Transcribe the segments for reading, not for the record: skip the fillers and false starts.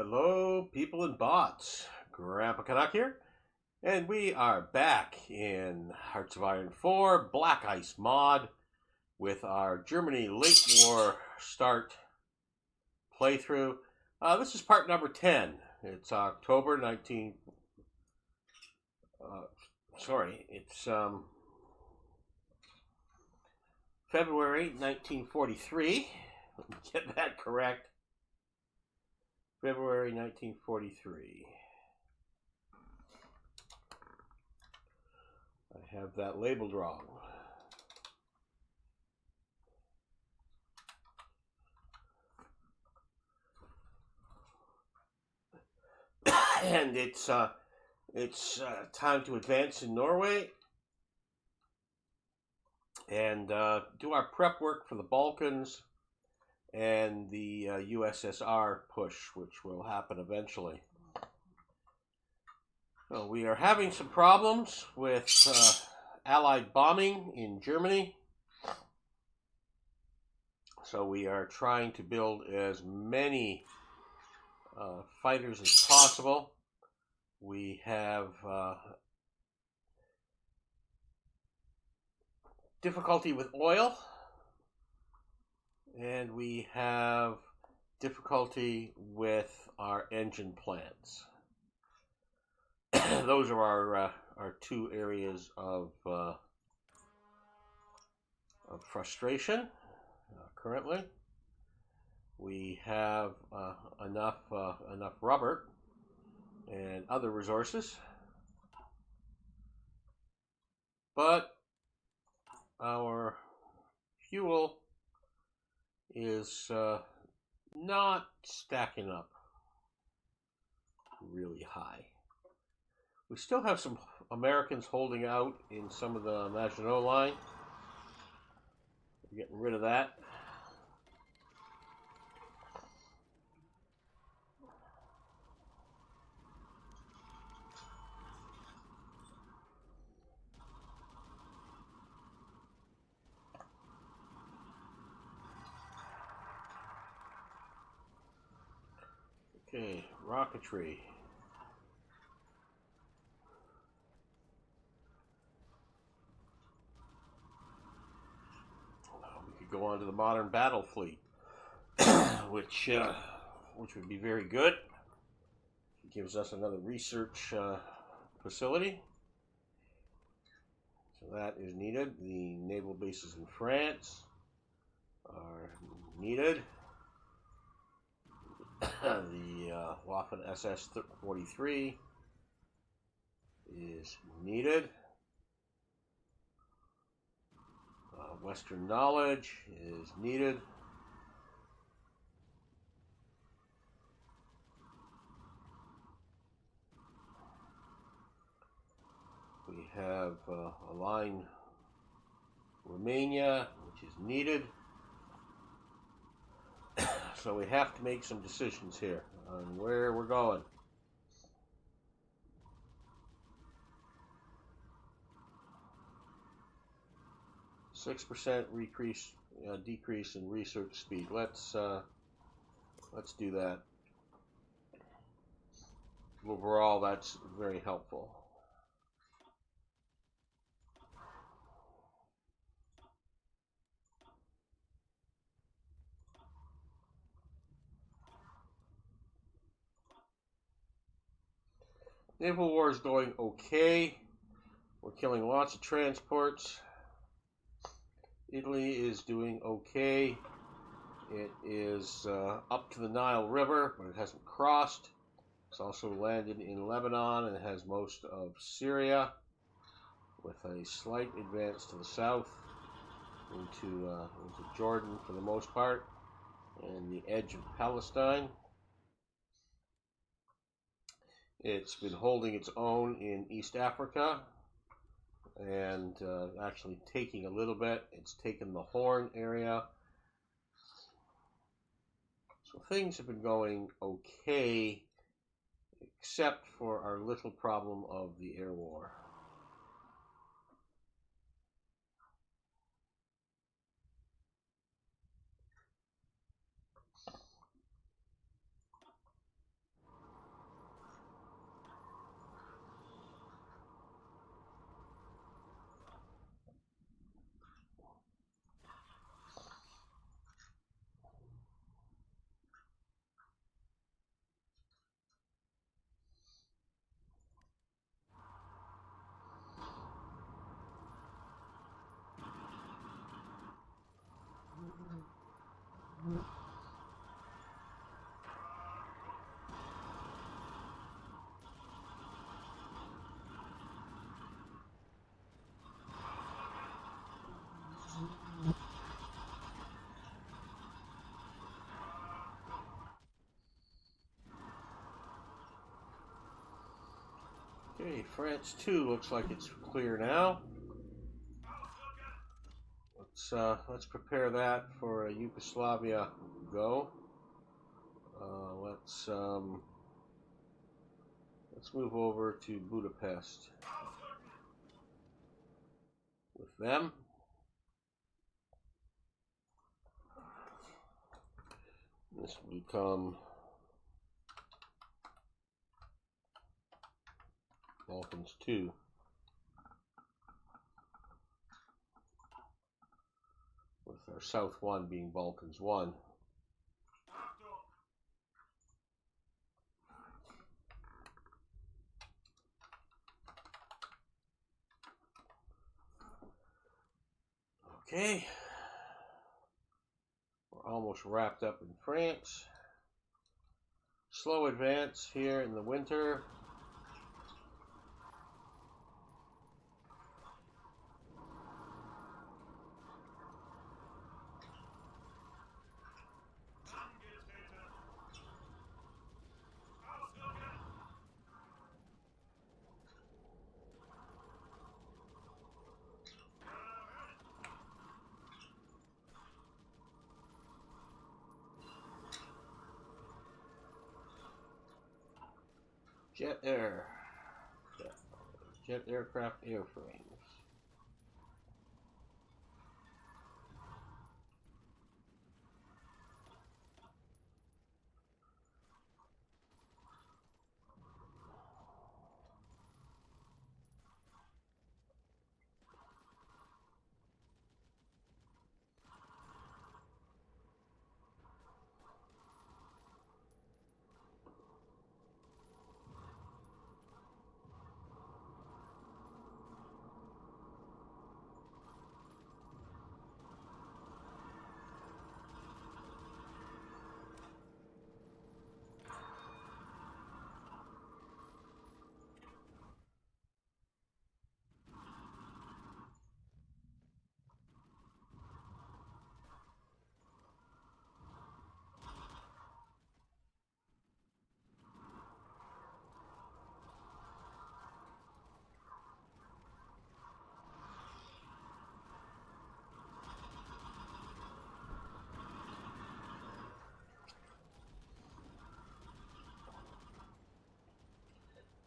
Hello, people and bots. Grandpa Canuck here, and we are back in Hearts of Iron 4 Black Ice mod with our Germany late war start playthrough. This is part number 10. It's October 19. It's February 1943. Let me get that correct. February 1943. I have that labeled wrong. And it's time to advance in Norway and do our prep work for the Balkans and the USSR push, which will happen eventually. So we are having some problems with Allied bombing in Germany. So we are trying to build as many fighters as possible. We have difficulty with oil, and we have difficulty with our engine plants. Those are our two areas of frustration currently. We have enough rubber and other resources, but our fuel is not stacking up really high. We still have some Americans holding out in some of the Maginot Line. We're getting rid of that. Okay, rocketry. We could go on to the modern battle fleet, which would be very good. It gives us another research facility. So that is needed. The naval bases in France are needed. The Waffen SS-43 is needed. Western knowledge is needed. We have a line Romania, which is needed. So we have to make some decisions here on where we're going. (6% decrease in research speed. Let's do that. Overall, that's very helpful. Naval war is going okay. We're killing lots of transports. Italy is doing okay. It is up to the Nile River, but it hasn't crossed. It's also landed in Lebanon and has most of Syria, with a slight advance to the south into Jordan for the most part, and the edge of Palestine. It's been holding its own in East Africa and actually taking a little bit. It's taken the Horn area. So things have been going okay, except for our little problem of the air war. Okay, France 2 looks like it's clear now. Let's prepare that for a Yugoslavia go. Let's move over to Budapest with them. This will become Balkans 2. With our South 1 being Balkans 1. Okay. We're almost wrapped up in France. Slow advance here in the winter. Jet aircraft airframes.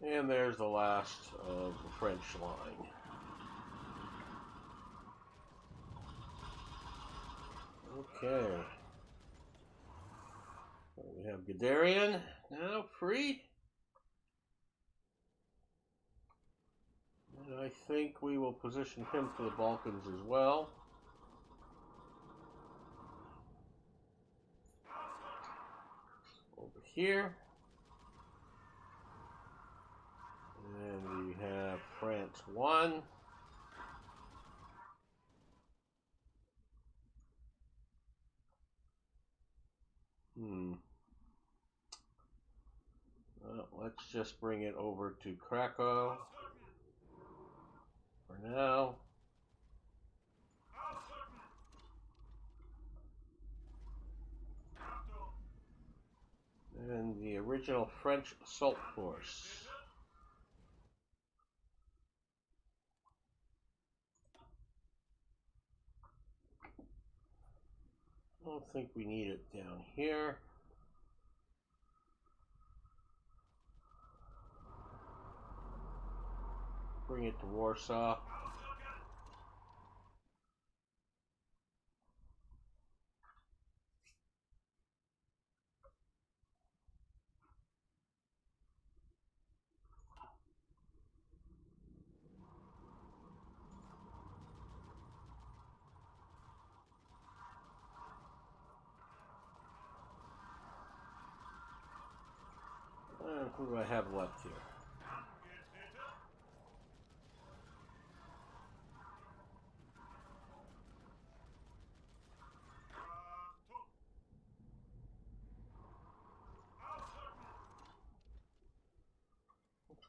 And there's the last of the French line. Okay. So we have Guderian now free. And I think we will position him for the Balkans as well. Over here. And we have France 1. Well, let's just bring it over to Krakow for now. And the original French assault force. I don't think we need it down here. Bring it to Warsaw. And who do I have left here?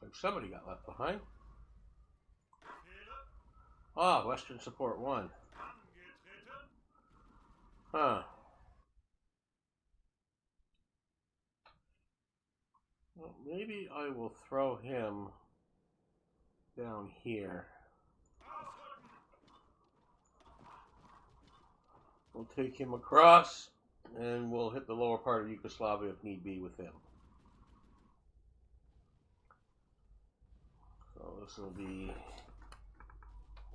Like somebody got left behind. Ah, Western Support 1. Huh. Well, maybe I will throw him down here. We'll take him across, and we'll hit the lower part of Yugoslavia if need be with him. So this will be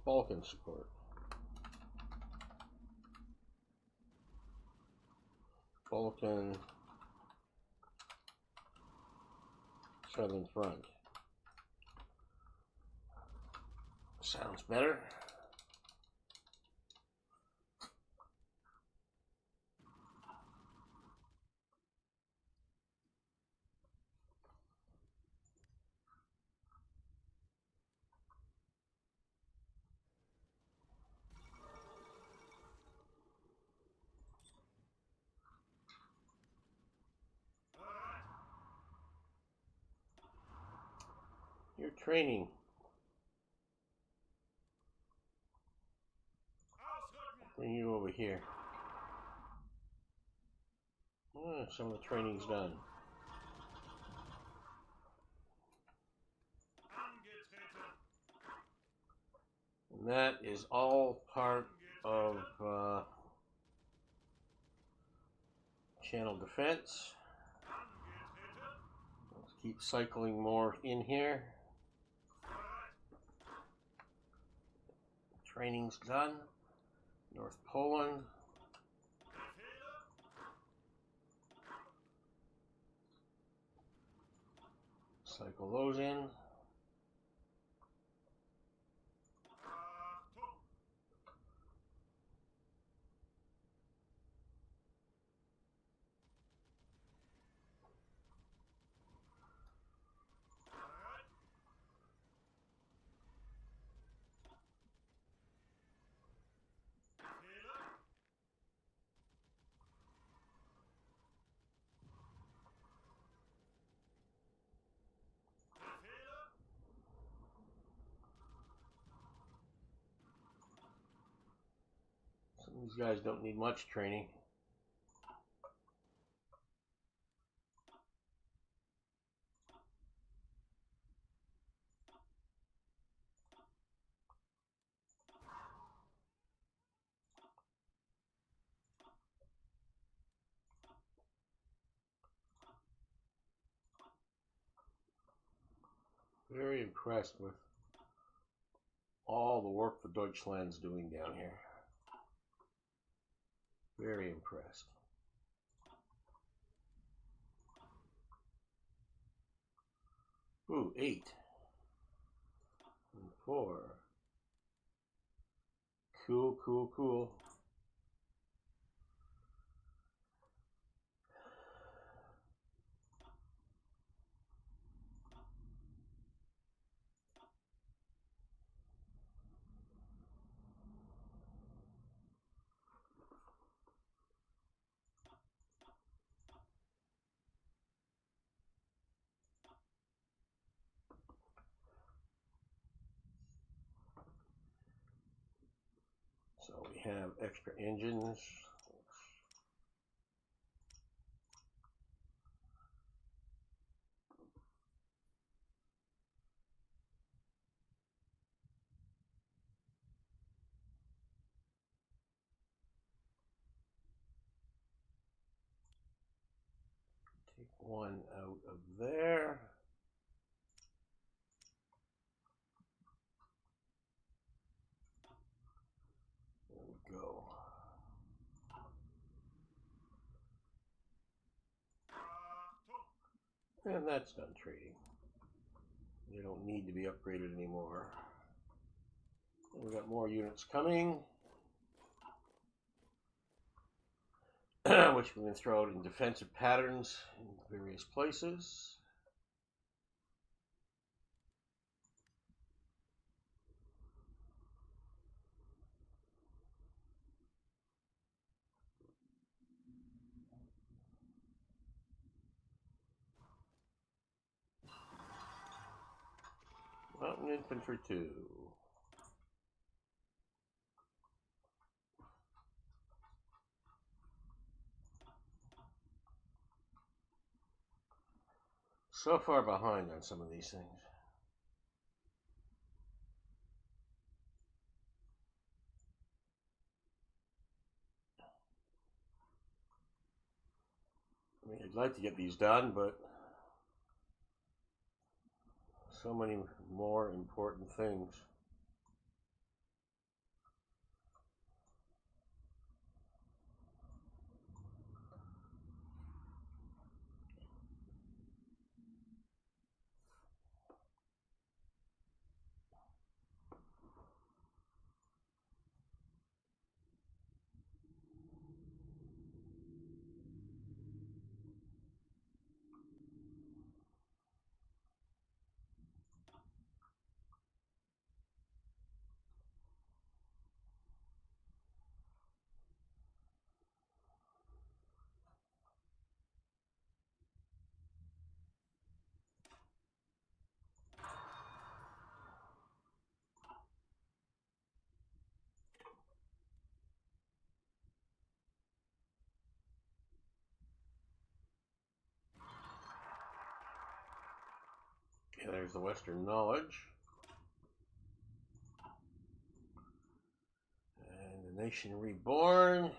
Balkan support. Balkan Southern Front. Sounds better. You're training. Bring you over here. Some of the training's done. And that is all part of channel defense. Let's keep cycling more in here. Training's done. North Poland. Cycle those in. These guys don't need much training. Very impressed with all the work that Deutschland's doing down here. Very impressed. Ooh, 8. And 4. Cool, cool, cool. So we have extra engines. Take one out of there. There we go. And that's done trading. They don't need to be upgraded anymore. And we got more units coming, which we can throw out in defensive patterns in various places. Infantry 2. So far behind on some of these things. I mean, I'd like to get these done, but so many more important things. Okay, there's the Western knowledge. And the Nation Reborn.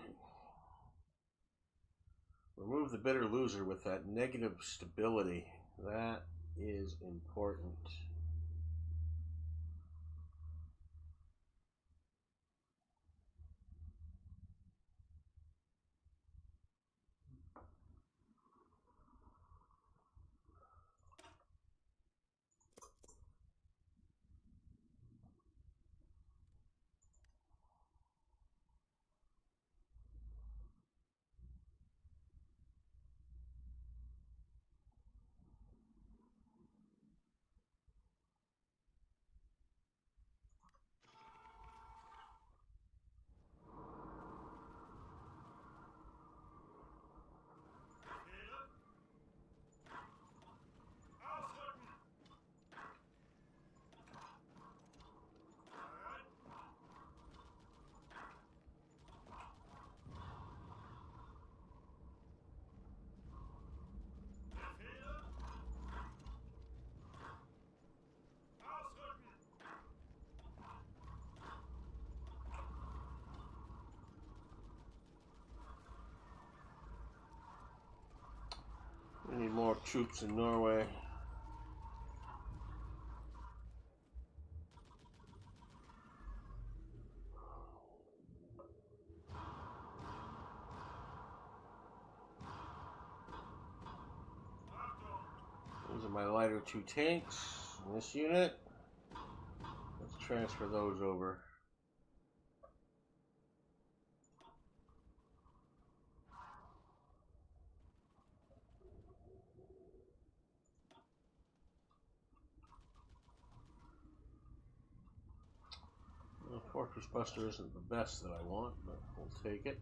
Remove the bitter loser with that negative stability. That is important. We need more troops in Norway. These are my lighter 2 tanks in this unit. Let's transfer those over. Well, Fortress Buster isn't the best that I want, but we'll take it.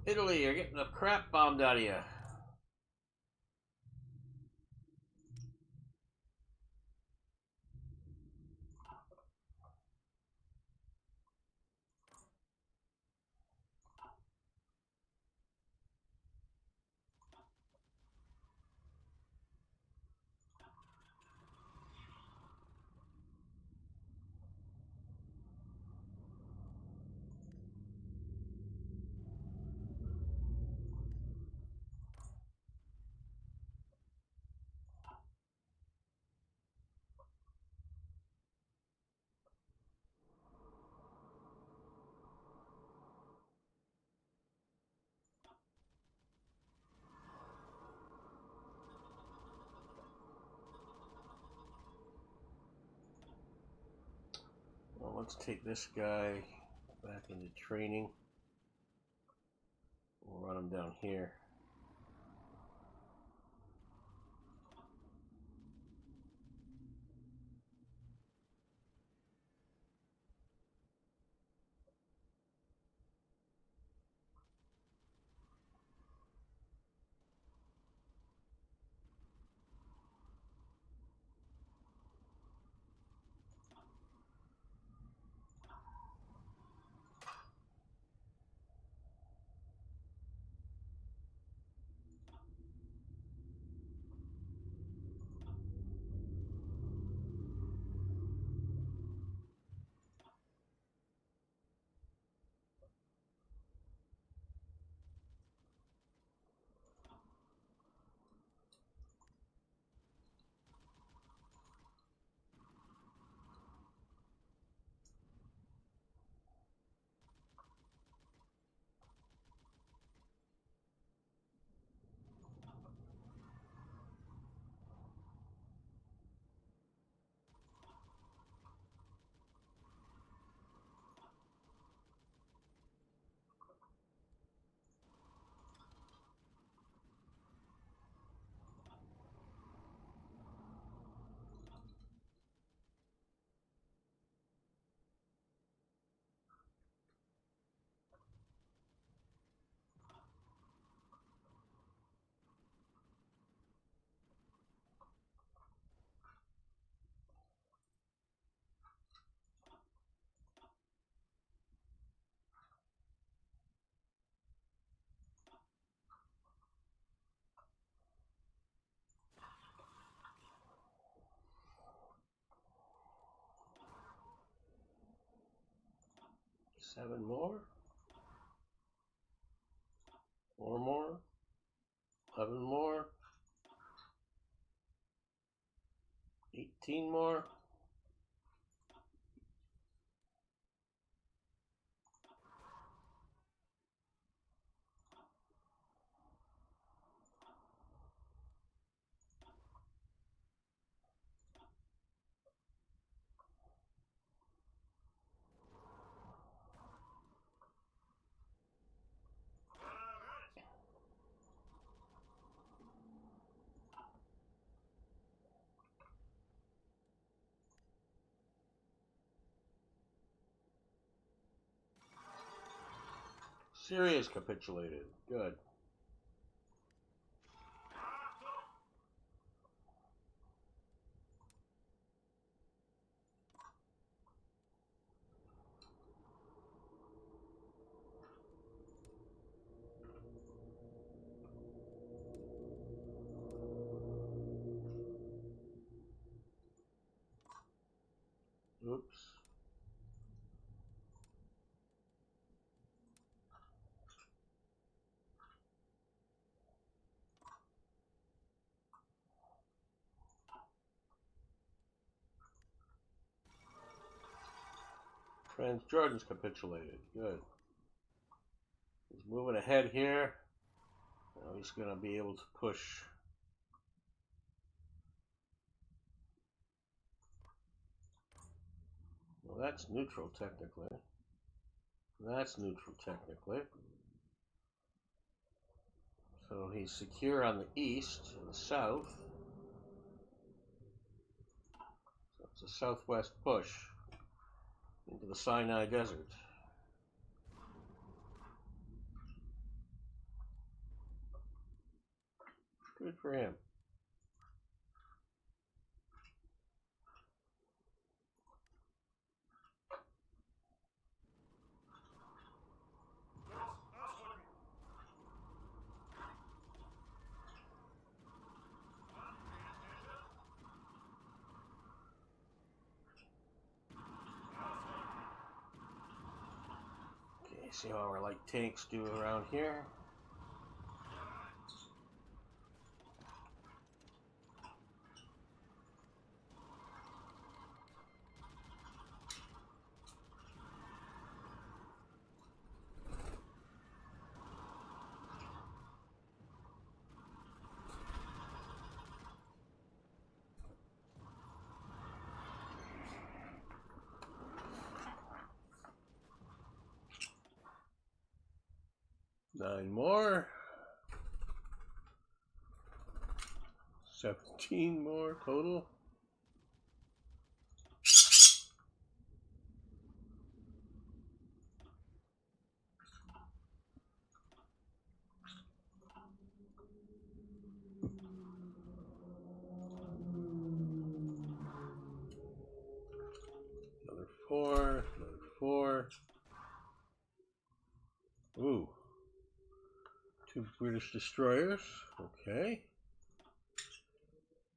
Italy, you're getting the crap bombed out of you. Well, let's take this guy back into training. We'll run them down here. Seven more. 4 more. 11 more. 18 more. Syria's capitulated. Good. Oops. Transjordan's capitulated. Good. He's moving ahead here. Now he's going to be able to push. Well, that's neutral technically. That's neutral technically. So he's secure on the east and the south. So it's a southwest push into the Sinai Desert. Good for him. Okay, see how our light tanks do around here. 9 more. 17 more total. Another 4, another 4. Ooh. 2 British destroyers. Okay.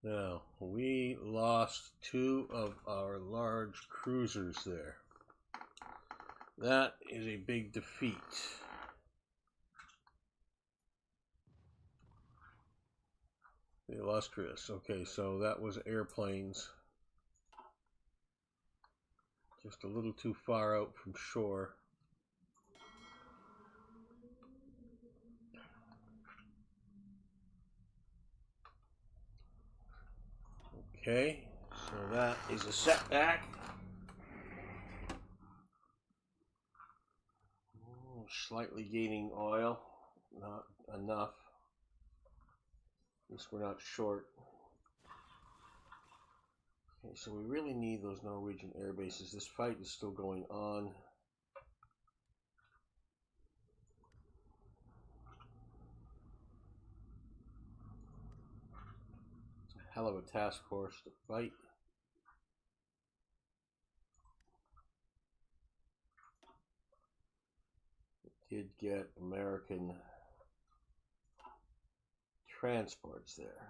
Now, we lost 2 of our large cruisers there. That is a big defeat. The Illustrious. Okay, so that was airplanes. Just a little too far out from shore. Okay, so that is a setback. Slightly gaining oil, not enough. At least we're not short. Okay, so we really need those Norwegian air bases. This fight is still going on. It's a hell of a task force to fight. It did get American transports there.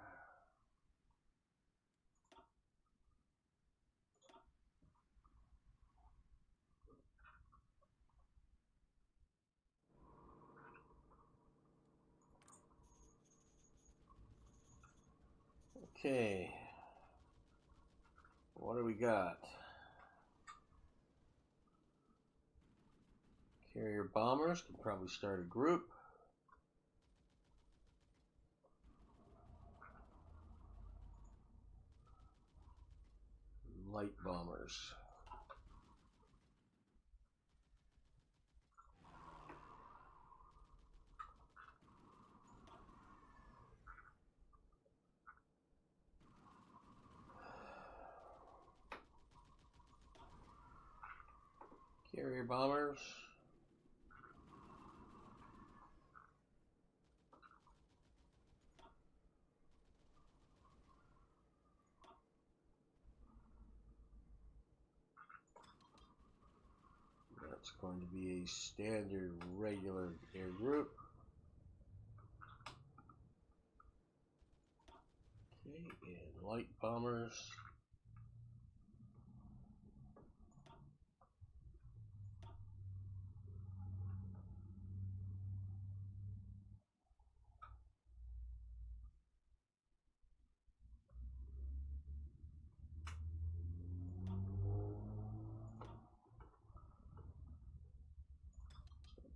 Okay, what do we got? Carrier bombers can probably start a group. Light bombers. Carrier bombers. That's going to be a standard regular air group. Okay, and light bombers.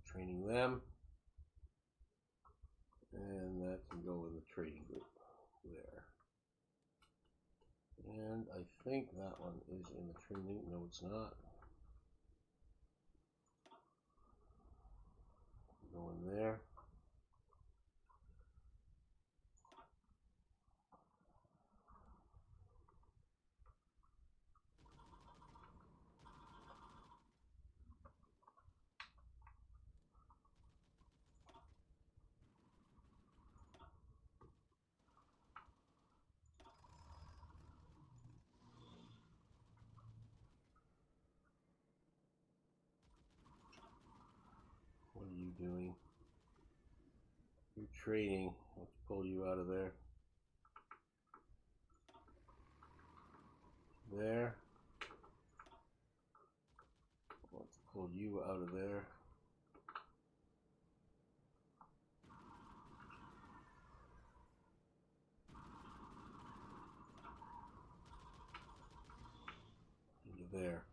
Training them, and that can go in the trading group there. And I think that one is in the training. No, it's not. Go in there. What are you doing? You're trading. Let's pull you out of there. There. Let's pull you out of there. Into there.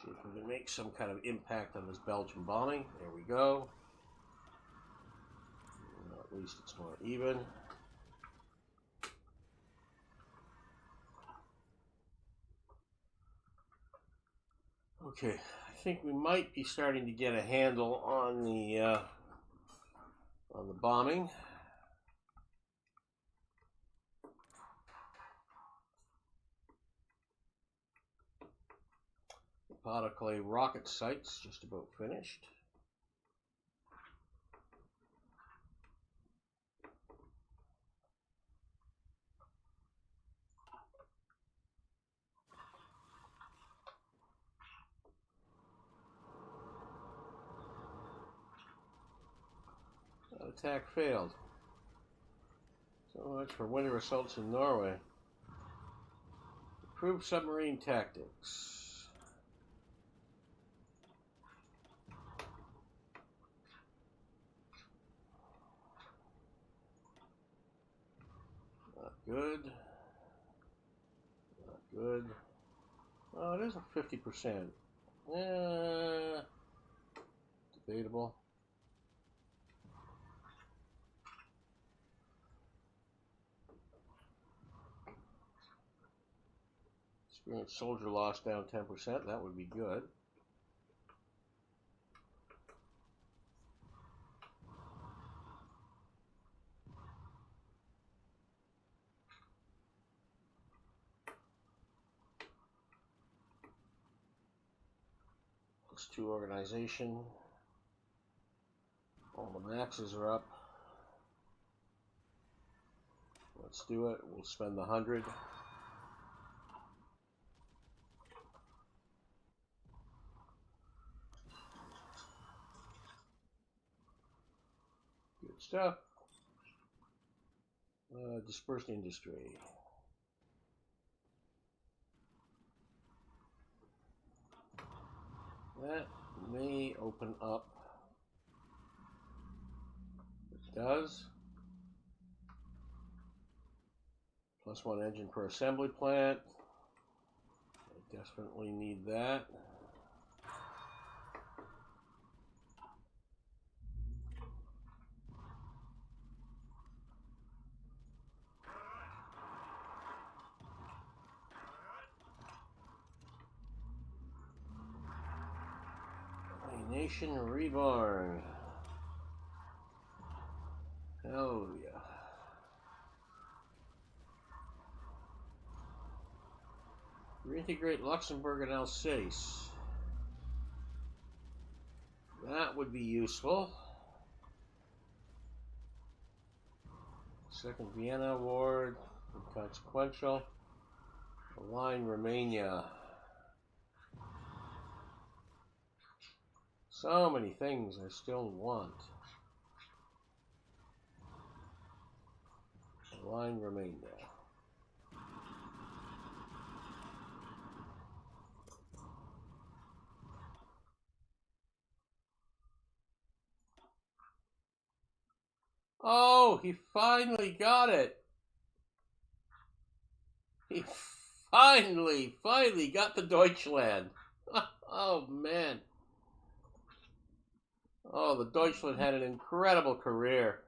See if we can make some kind of impact on this Belgian bombing. There we go. Well, at least it's more even. Okay, I think we might be starting to get a handle on the bombing. The Potoclay rocket site's just about finished. Attack failed. So much for winter assaults in Norway. Improved submarine tactics. Not good. Not good. Oh, it is a 50%. Debatable. Experienced soldier loss down 10%. That would be good. +2 organization. All the maxes are up. Let's do it. We'll spend the 100. Good stuff. Dispersed industry. That may open up. It does. +1 engine per assembly plant. I desperately need that. A nation reborn. Hell yeah. Reintegrate Luxembourg and Alsace. That would be useful. Second Vienna Award, inconsequential. Align Romania. So many things I still want. Align Romania. Oh, he finally got it. He finally got the Deutschland. Oh, man. Oh, the Deutschland had an incredible career.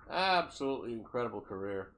Absolutely incredible career.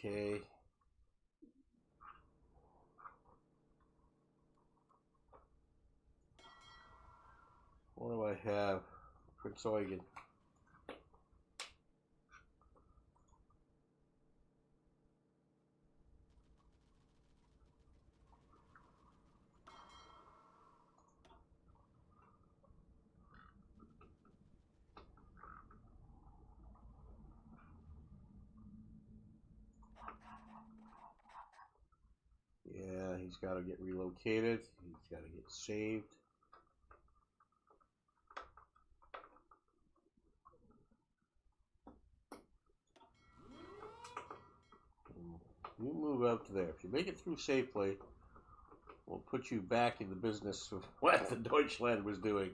Okay. What do I have? Prince Eugen. he's got to get relocated. He's got to get saved. You move up to there. If you make it through safely, we'll put you back in the business of what the Deutschland was doing.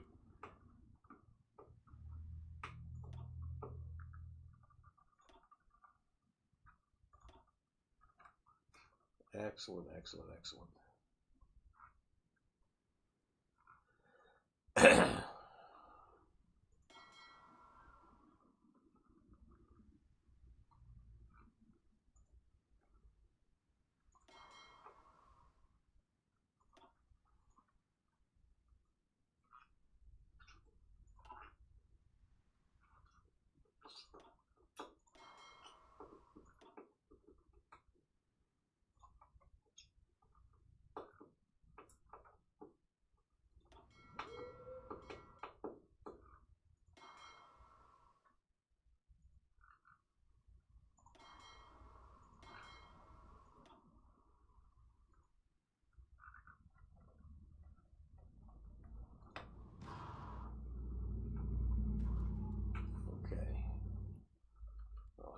Excellent, excellent, excellent.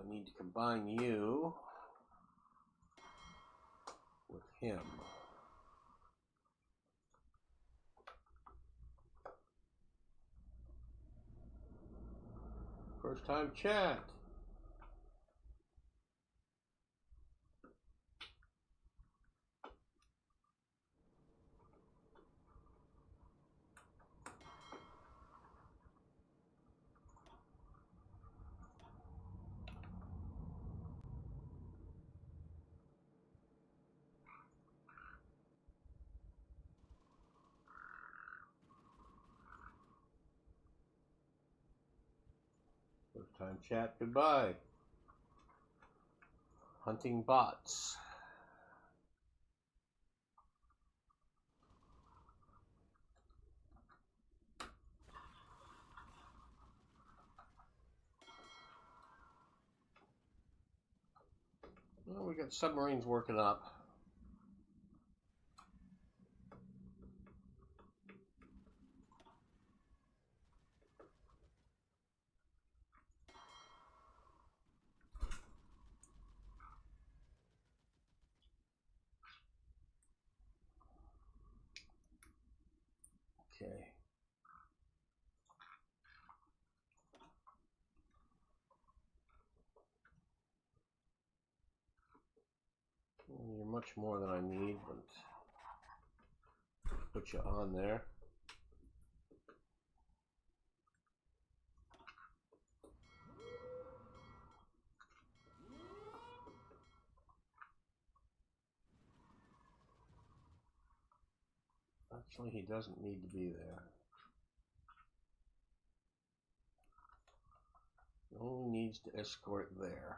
I need to combine you with him. First time chat. First time chat, goodbye. Hunting bots. Well, we got submarines working up. Okay. Well, you're much more than I need, but put you on there. Actually, he doesn't need to be there. He only needs to escort there.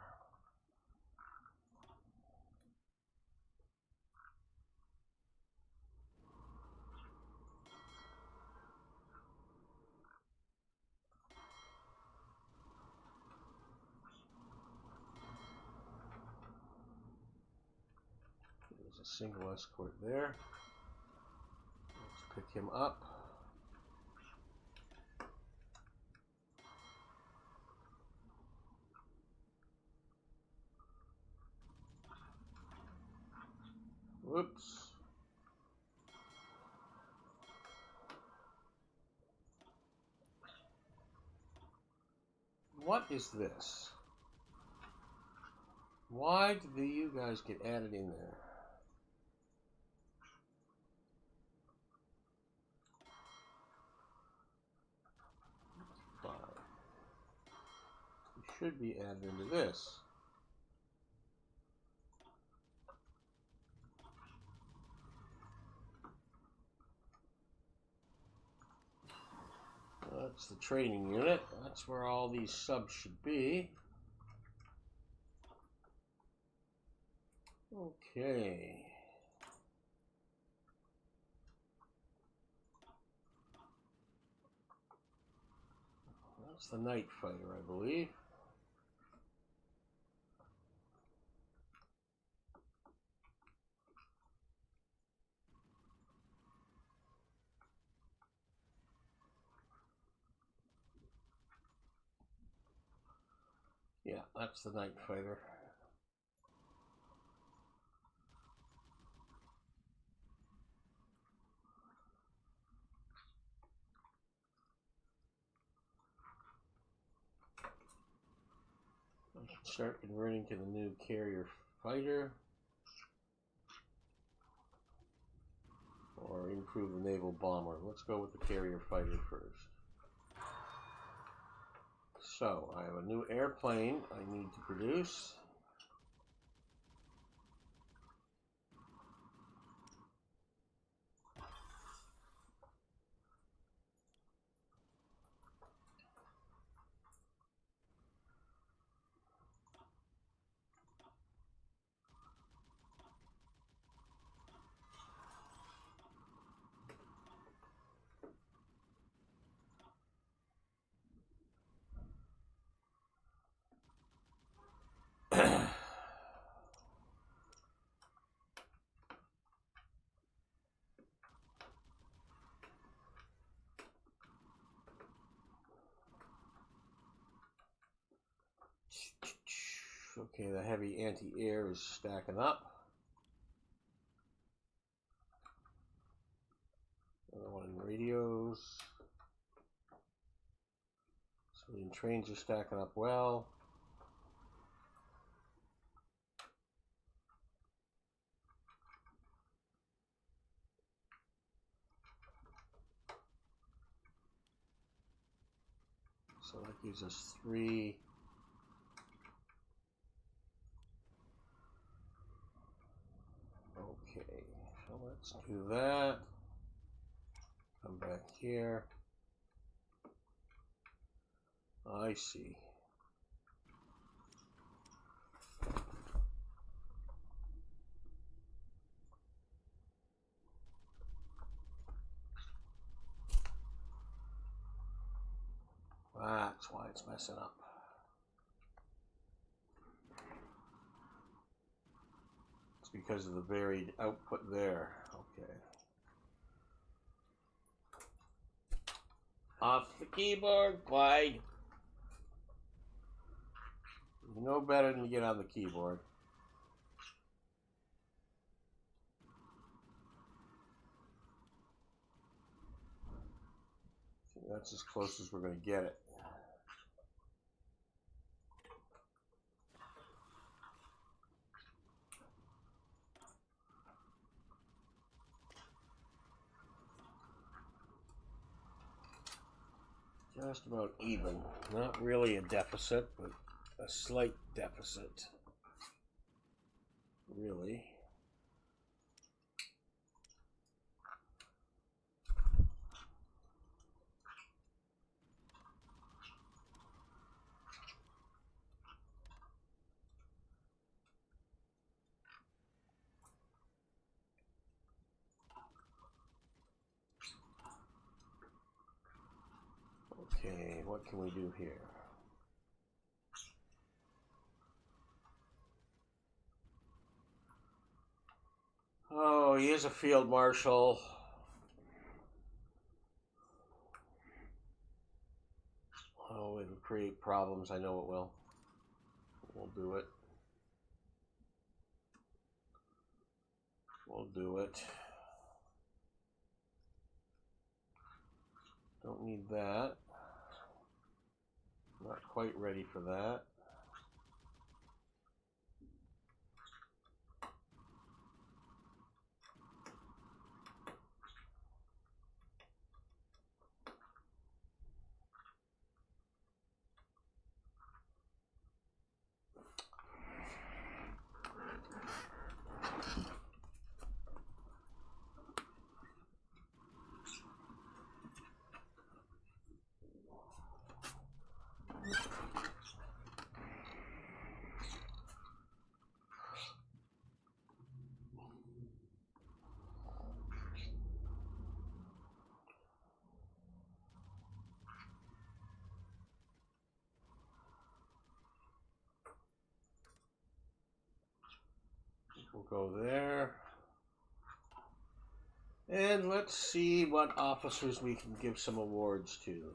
There's a single escort there. Let's pick him up. Whoops. What is this? Why do you guys get added in there? Fine. You should be added into this. That's the training unit. That's where all these subs should be. Okay. That's the night fighter, I believe. Yeah, that's the night fighter. Start converting to the new carrier fighter. Or improve the naval bomber. Let's go with the carrier fighter first. So, I have a new airplane I need to produce. Okay, the heavy anti-air is stacking up. Another one in radios. Civilian trains are stacking up well. So that gives us 3. Okay, so let's do that. Come back here. I see. That's why it's messing up. It's because of the varied output there. Okay. Off the keyboard, Clyde. You know better than to get on the keyboard. That's as close as we're going to get it. Just about even. Not really a deficit, but a slight deficit. Really. Okay, what can we do here? Oh, he is a field marshal. Oh, it'll create problems. I know it will. We'll do it. We'll do it. Don't need that. Not quite ready for that. We'll go there. And let's see what officers we can give some awards to.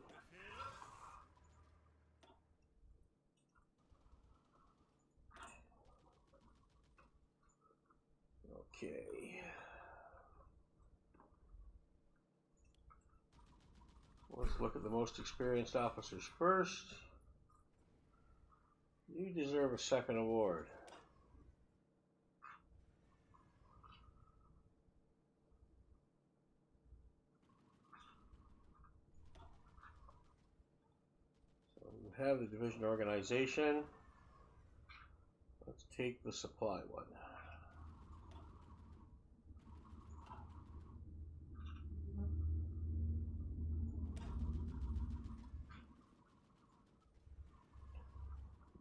Okay. Let's look at the most experienced officers first. You deserve a second award. So we have the division organization. Let's take the supply one.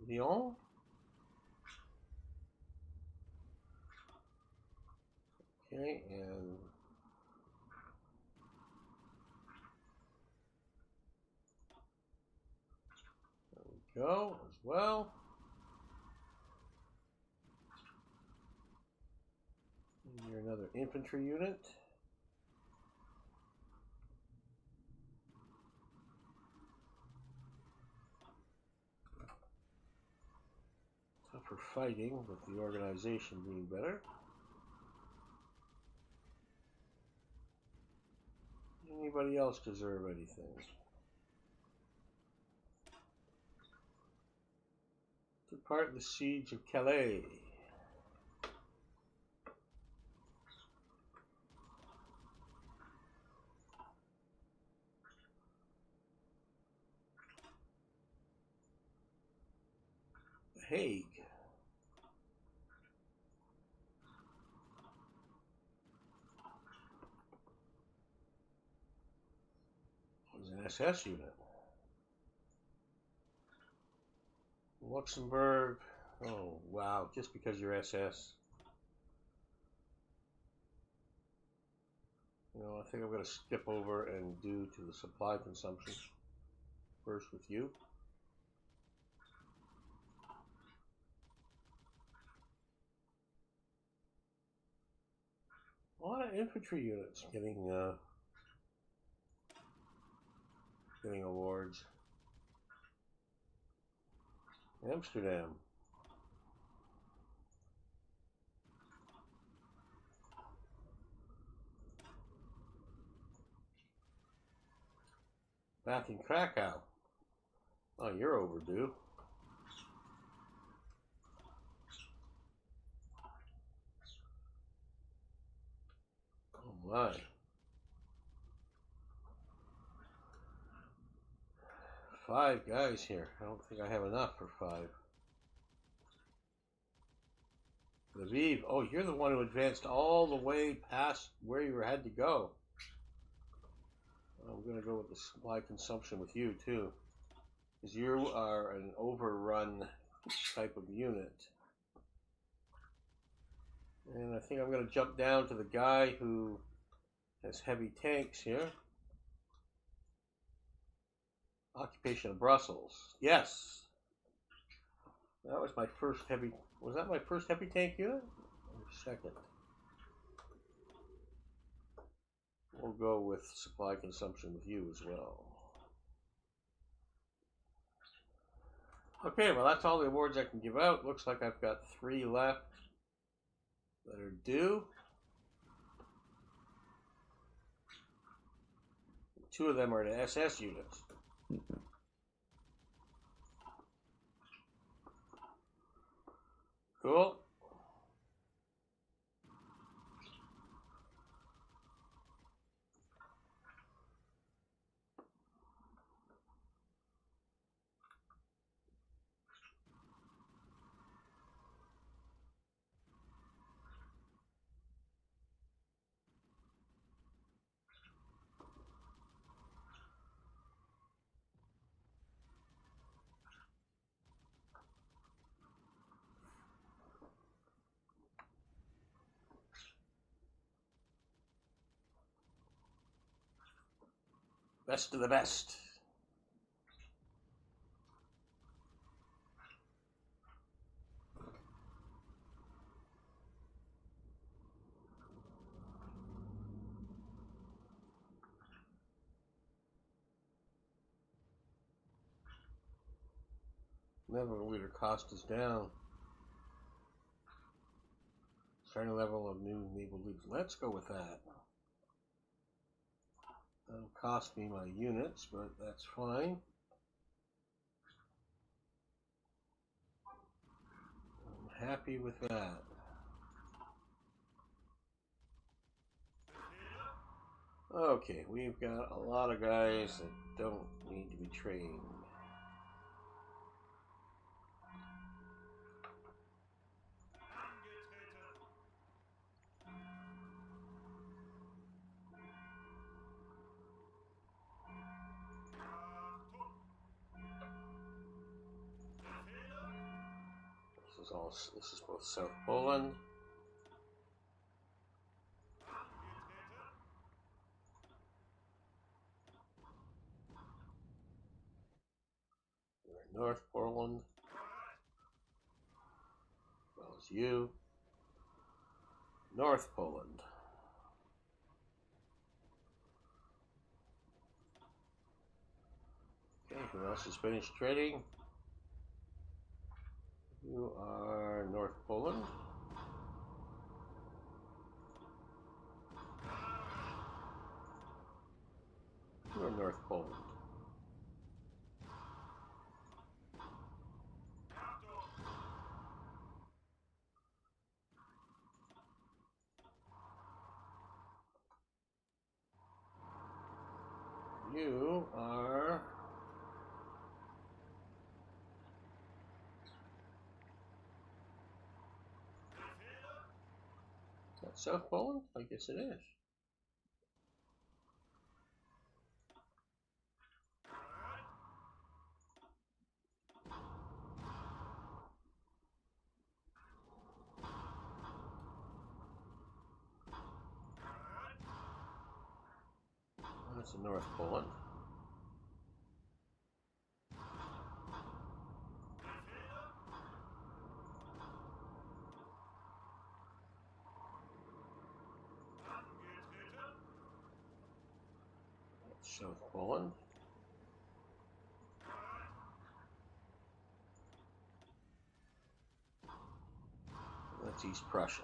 Lyon. Okay, and there we go as well. And you're another infantry unit. Tougher fighting, but the organization being better. Anybody else deserve anything? Took part in the siege of Calais. The Hague. Was an SS unit. Luxembourg. Oh, wow. Just because you're SS. You know, I think I'm going to skip over and do to the supply consumption first with you. A lot of infantry units getting awards. Amsterdam. Back in Krakow. Oh, you're overdue. Oh my. 5 guys here. I don't think I have enough for 5. Lviv. Oh, you're the one who advanced all the way past where you had to go. I'm going to go with the supply consumption with you, too. Because you are an overrun type of unit. And I think I'm going to jump down to the guy who has heavy tanks here. Occupation of Brussels. Yes. That was my first heavy... Was that my first heavy tank unit? Or second? We'll go with supply consumption with you as well. Okay, well that's all the awards I can give out. Looks like I've got 3 left that are due. 2 of them are the SS units. Cool. Best of the best. Never leader cost is down. Starting level of new naval leagues. Let's go with that. That'll cost me my units, but that's fine. I'm happy with that. Okay, we've got a lot of guys that don't need to be trained. This is both South Poland. North Poland. As well as you. North Poland. Okay, who else is finished trading? You are North Poland. You are North Poland. You are that South Poland? I guess it is. That's in North Poland. That's South Poland. That's East Prussia.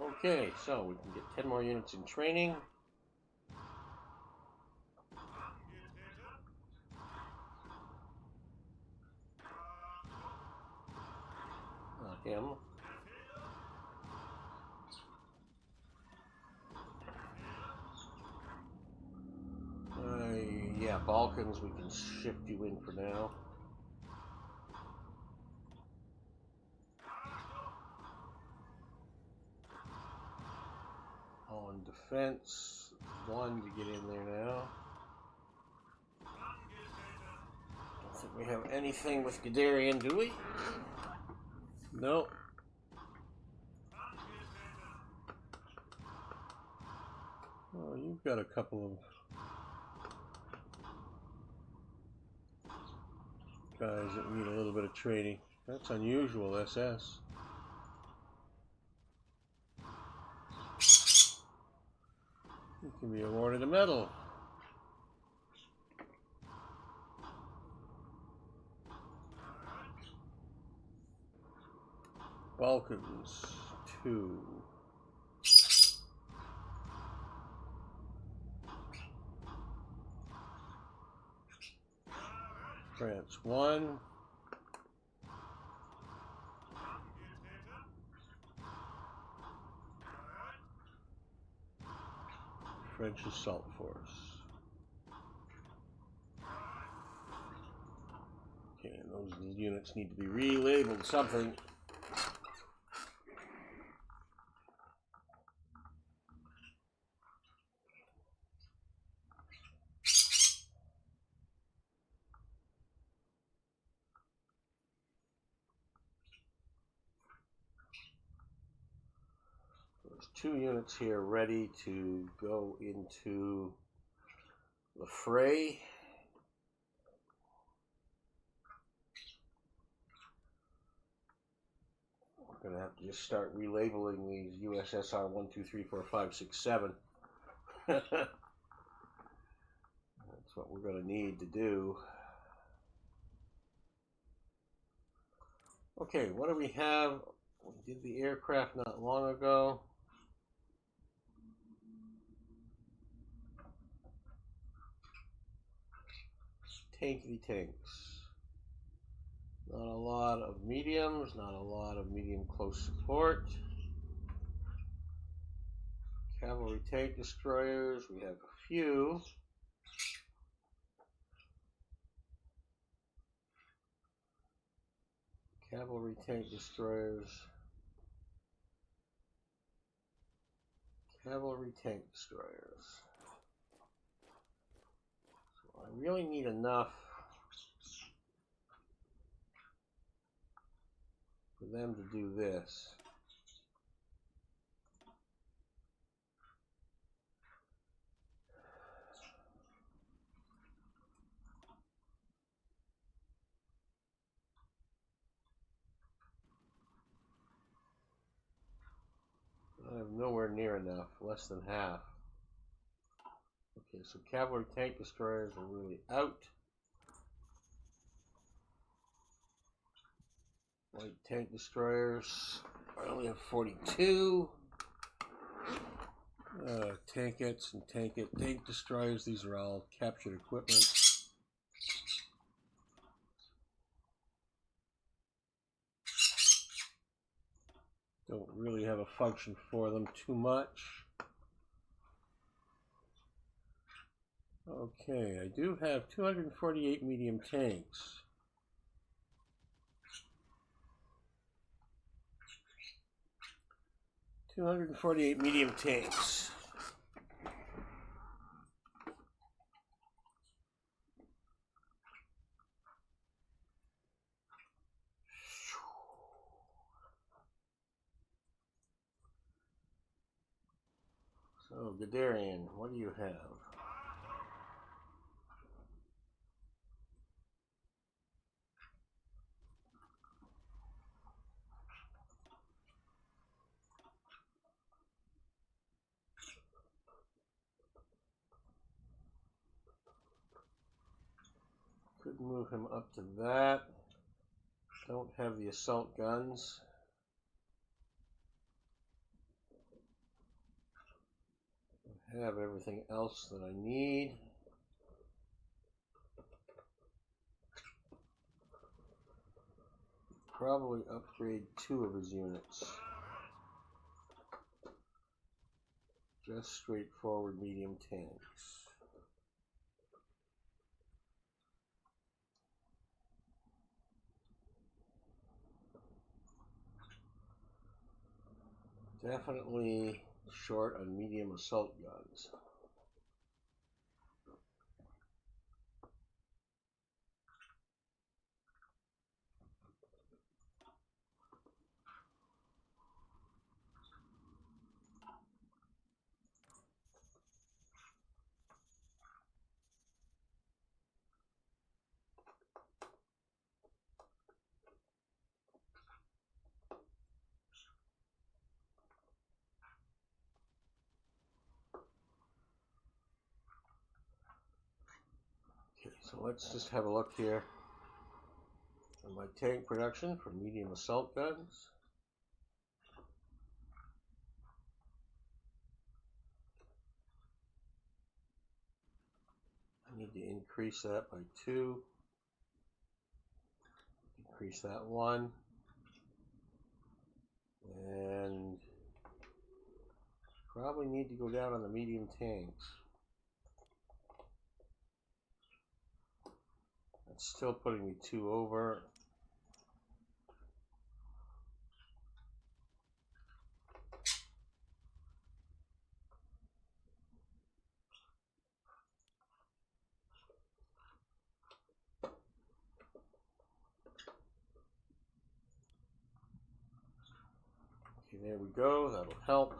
Okay, so we can get 10 more units in training. Not him. Yeah, Balkans, we can shift you in for now. On defense, 1 to get in there now. Don't think we have anything with Guderian, do we? Nope. Oh, you've got a couple of guys that need a little bit of training. That's unusual, SS. You can be awarded a medal. Balkans, 2. France, 1. French Assault Force. Okay, and those units need to be relabeled something. There's 2 units here ready to go into the fray. We're going to have to just start relabeling these USSR 1, 2, 3, 4, 5, 6, 7. That's what we're going to need to do. Okay, what do we have? We did the aircraft not long ago. Tankety tanks. Not a lot of mediums, not a lot of medium close support. Cavalry tank destroyers, we have a few. Cavalry tank destroyers. Cavalry tank destroyers. So I really need enough for them to do this. I have nowhere near enough, less than half. Okay, so cavalry tank destroyers are really out. Light tank destroyers, I only have 42. Tankettes and tank destroyers, these are all captured equipment. Don't really have a function for them too much. Okay, I do have 248 medium tanks. Medium tanks. So, Guderian, what do you have? Could move him up to that. Don't have the assault guns. I have everything else that I need. Probably upgrade 2 of his units. Just straightforward medium tanks. Definitely short on medium assault guns. Okay, so let's just have a look here at my tank production for medium assault guns. I need to increase that by 2. Increase that 1. And probably need to go down on the medium tanks. That's still putting me 2 over. Okay, there we go. That'll help.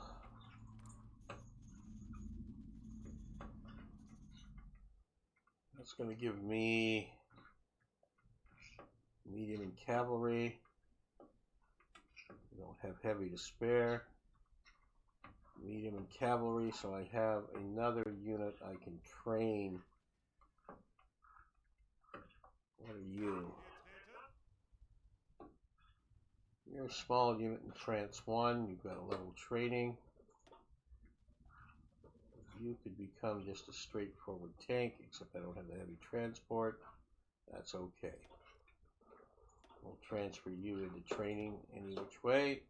That's going to give me medium and cavalry. I don't have heavy to spare. Medium and cavalry, so I have another unit I can train. What are you? You're a small unit in France 1. You've got a level training. You could become just a straightforward tank, except I don't have the heavy transport. That's okay. We'll transfer you into training any which way.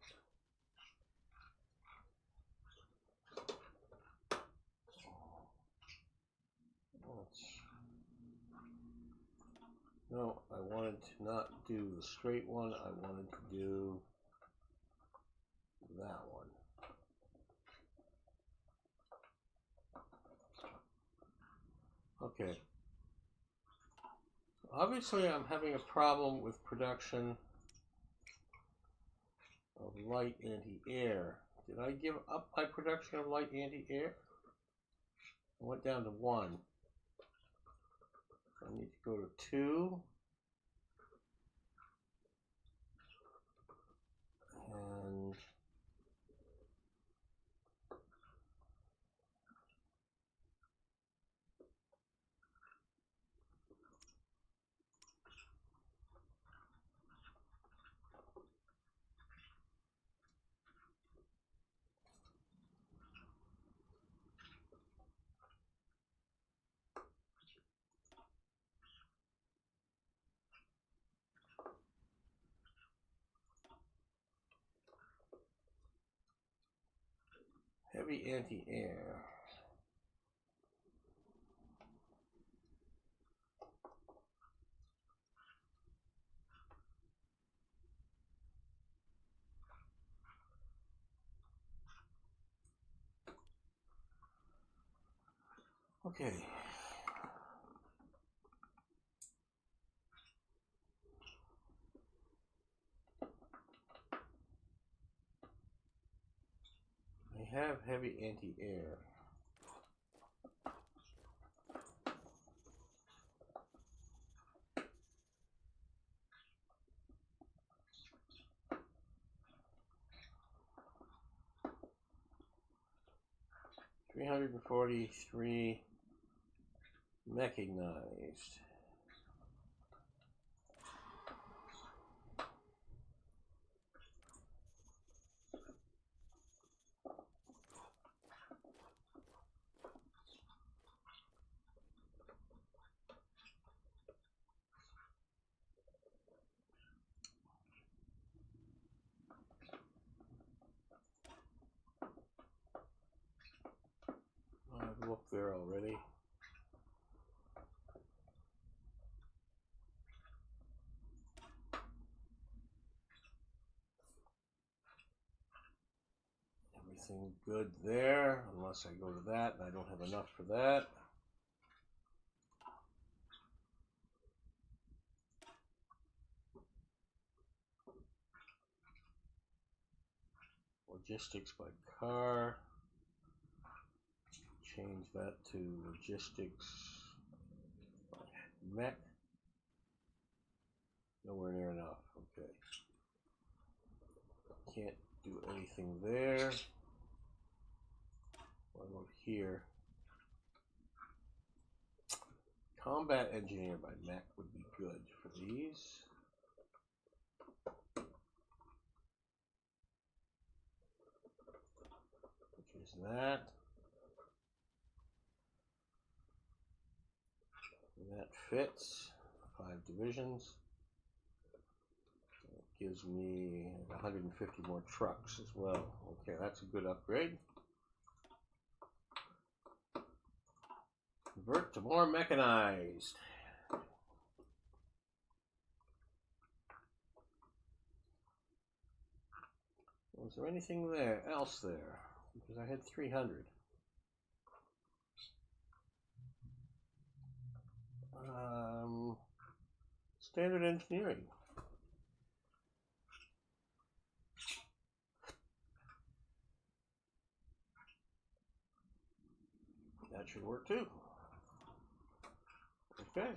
No, I wanted to not do the straight one. I wanted to do that one. Okay. Obviously, I'm having a problem with production of light anti-air. Did I give up my production of light anti-air? I went down to 1. I need to go to 2. And heavy anti-air. Okay. I have heavy anti-air. $343 mechanized. I've looked there already. Everything good there, unless I go to that, and I don't have enough for that. Logistics by car. Change that to logistics by mech. Nowhere near enough. Okay. Can't do anything there. What about here? Combat engineer by mech would be good for these. Which is that. And that fits. 5 divisions. That gives me 150 more trucks as well. Okay, that's a good upgrade. Convert to more mechanized. Was there anything else there? Because I had 300. Standard engineering. That should work too. Okay.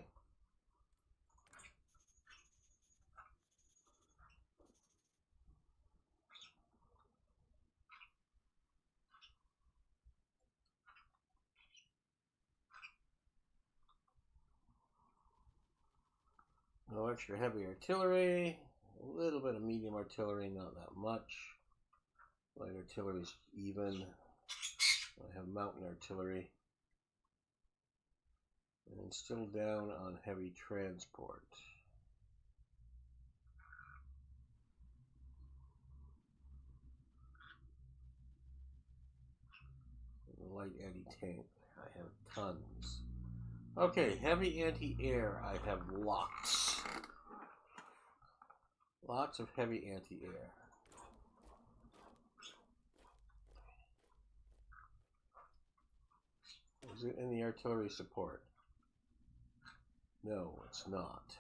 No extra heavy artillery. A little bit of medium artillery, not that much. Light artillery is even. I have mountain artillery. And still down on heavy transport. And light anti-tank, I have tons. Okay, heavy anti-air, I have lots. Lots of heavy anti-air. Is it in the artillery support? No, it's not.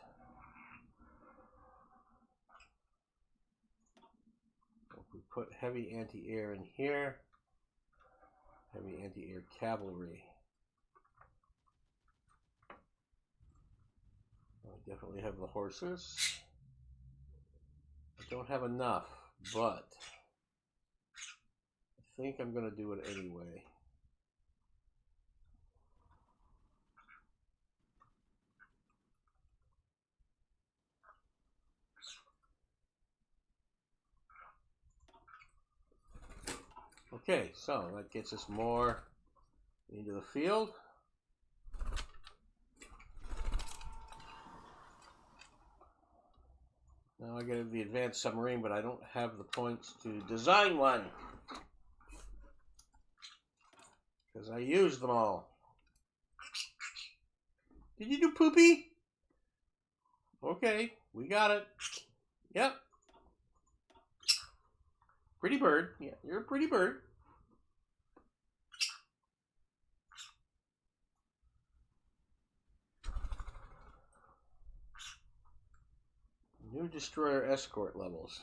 If we put heavy anti-air in here, heavy anti-air cavalry. I definitely have the horses. I don't have enough, but I think I'm going to do it anyway. Okay, so that gets us more into the field. Now I get the advanced submarine, but I don't have the points to design one. Because I used them all. Did you do poopy? Okay, we got it. Yep. Pretty bird. Yeah, you're a pretty bird. New destroyer escort levels.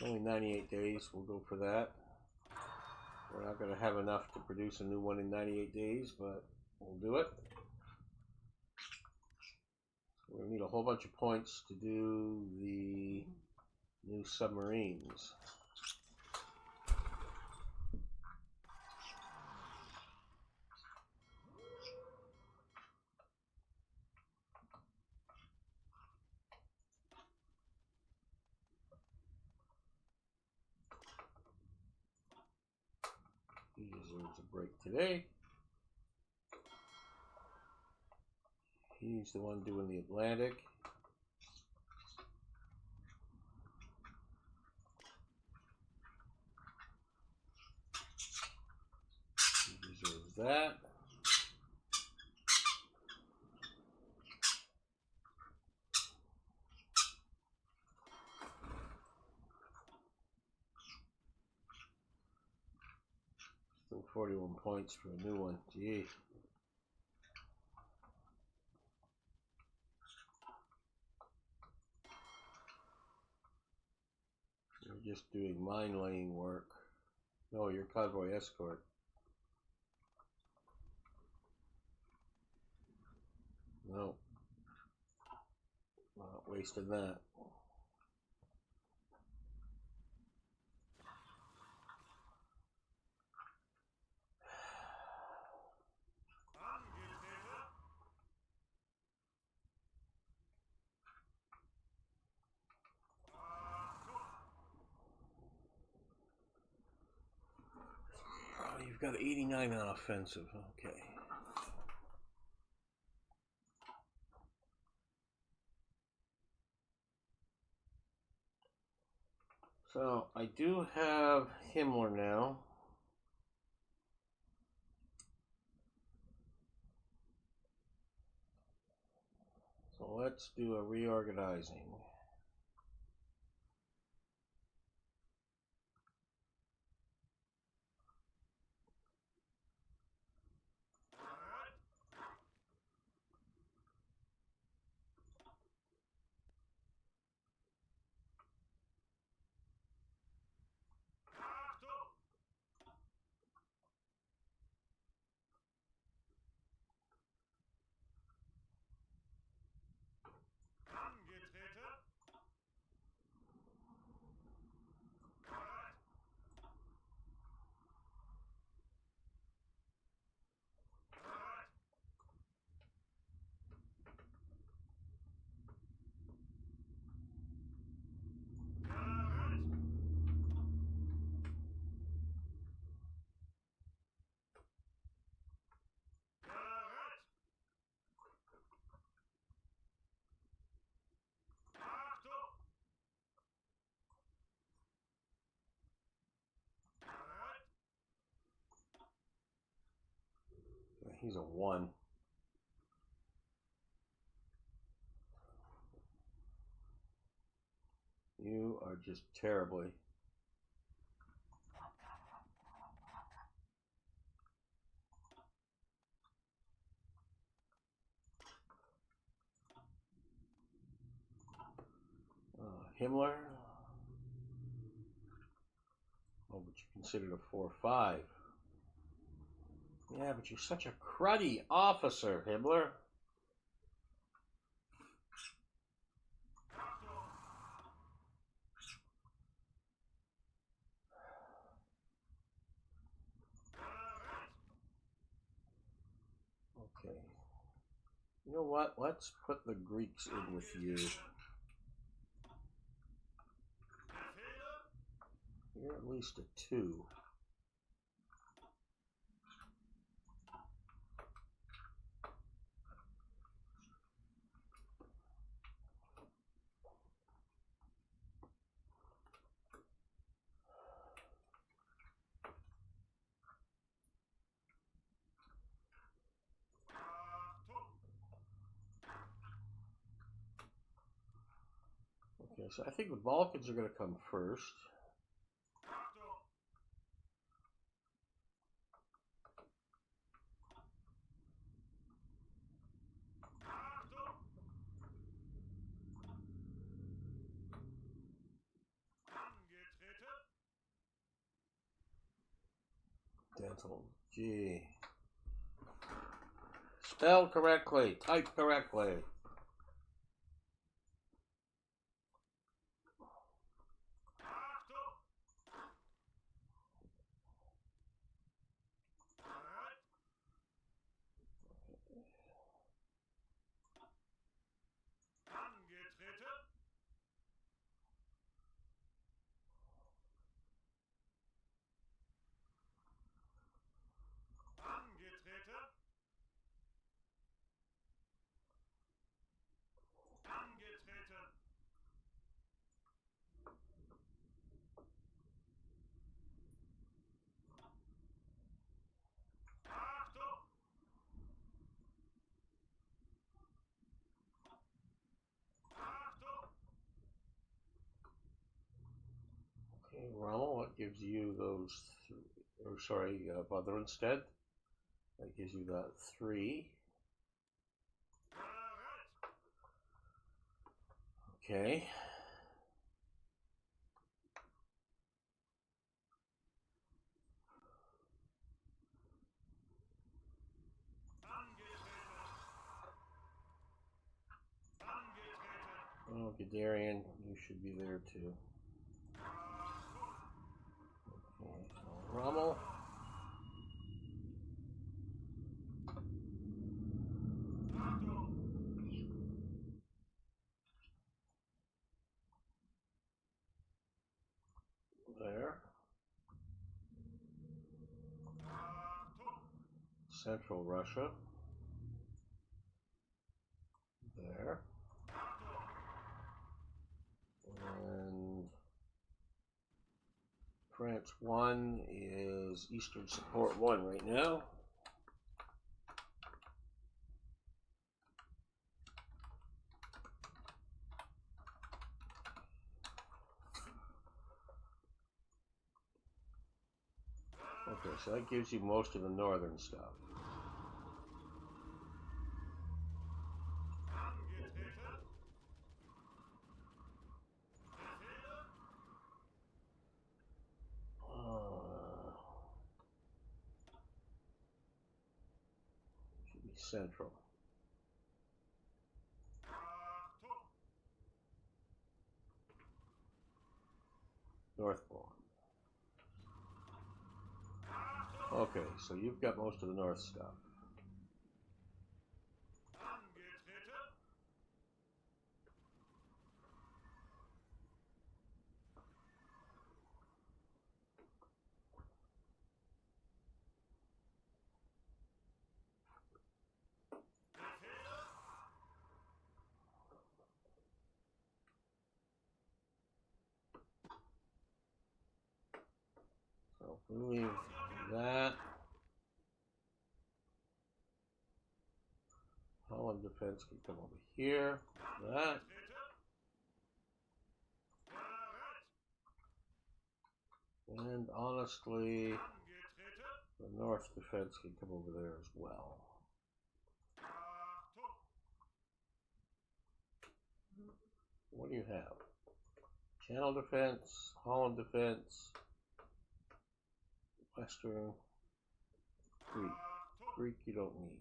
Only 98 days. We'll go for that. We're not going to have enough to produce a new one in 98 days, but we'll do it. We're going to need a whole bunch of points to do the new submarines. He deserves a break today. He's the one doing the Atlantic. He deserves that. Still 41 points for a new one. Gee. You're just doing mine laying work. No, you're convoy escort. No. Not wasting that. Oh, you've got 89 on offensive. Okay. So I do have Himmler now. So let's do a reorganizing. He's a 1. You are just terribly. Himmler. Oh, but you considered a 4-5. Yeah, but you're such a cruddy officer, Himmler. Okay. You know what? Let's put the Greeks in with you. You're at least a 2. Okay, so I think the Balkans are going to come first. Dental G. Spell correctly. Type correctly. Okay, Rommel, what gives you those or sorry, Buther instead? That gives you that 3. Okay. Oh, Guderian, you should be there too. Okay, so Rommel. There. Central Russia. There. And France 1 is Eastern Support 1 right now. Okay, so that gives you most of the northern stuff. Should be central. Northbound. Okay, so you've got most of the north stuff. So we leave that. defense can come over here. That. And honestly, the north defense can come over there as well. What do you have? Channel defense, Holland defense, Western, Greek. Greek you don't need.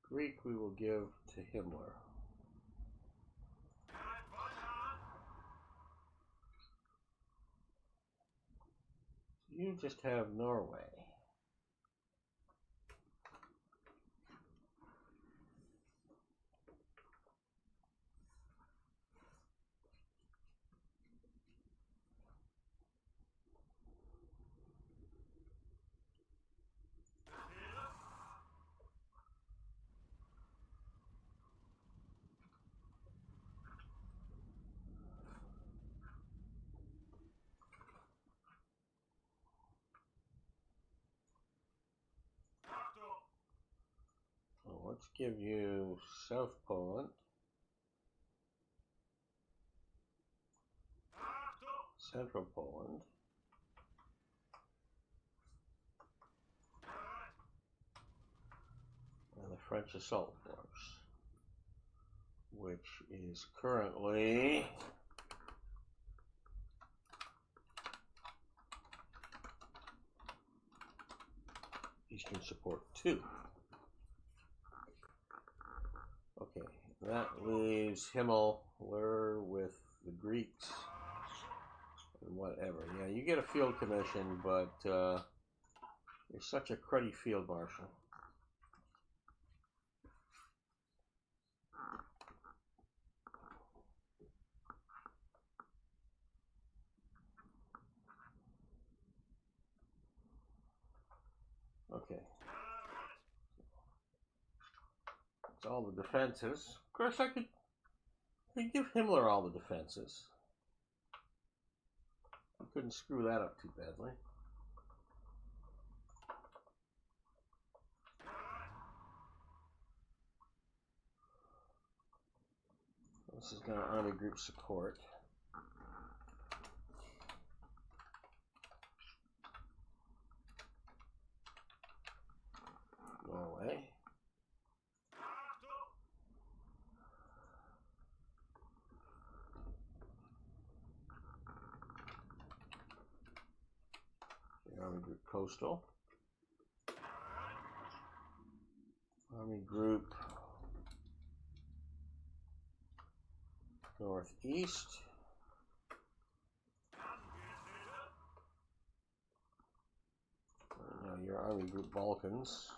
Greek we will give to Himmler. You just have Norway. Let's give you South Poland, Central Poland, and the French Assault Force, which is currently Eastern Support 2. Okay, that leaves Himmler with the Greeks and whatever. Yeah, you get a field commission, but you're such a cruddy field marshal. Okay. That's all the defenses. Of course, I could give Himmler all the defenses. I couldn't screw that up too badly. This is going to army group support. Norway. Army Group Coastal. Army Group Northeast. Now your Army Group Balkans.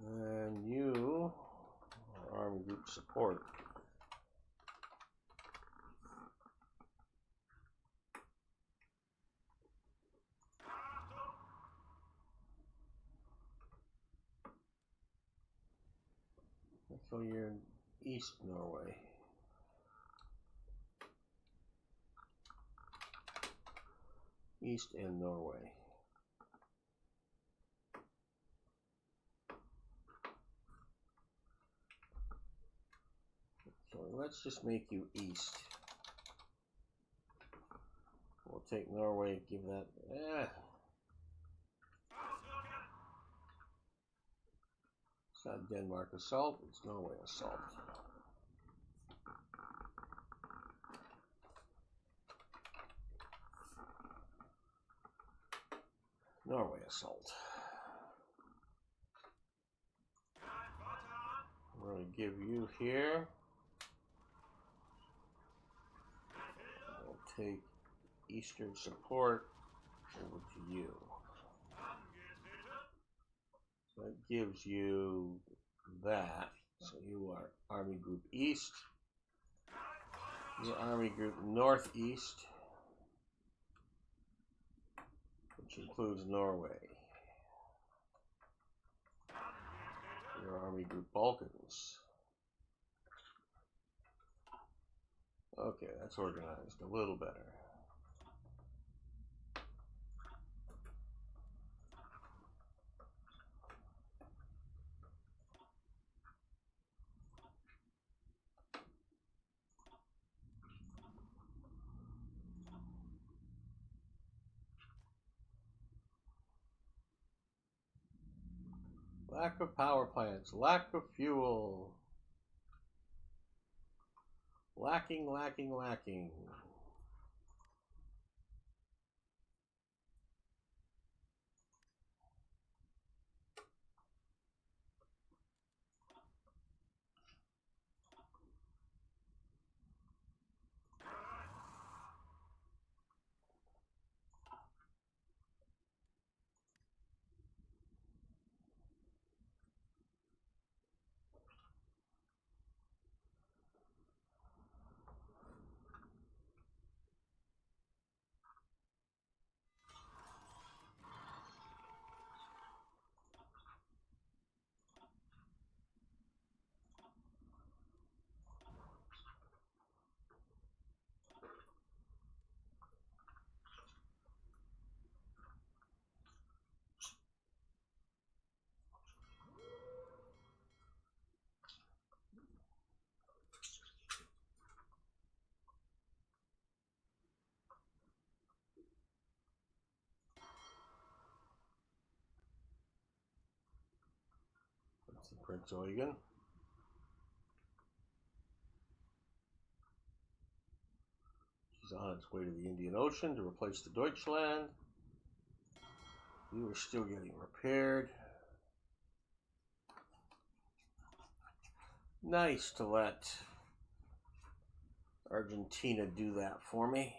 And you are Army Group Support. So you're in East Norway. East and Norway. So let's just make you East. We'll take Norway, give that. It's not Denmark assault, it's Norway assault. Norway assault. We're going to give you here. We'll take Eastern support over to you. So that gives you that. So you are Army Group East. Your Army Group Northeast, which includes Norway. Your Army Group Balkans. Okay, that's organized a little better. Lack of power plants. Lack of fuel. Lacking, lacking, lacking. That's the Prince Eugen. She's on its way to the Indian Ocean to replace the Deutschland. You are still getting repaired. Nice to let Argentina do that for me.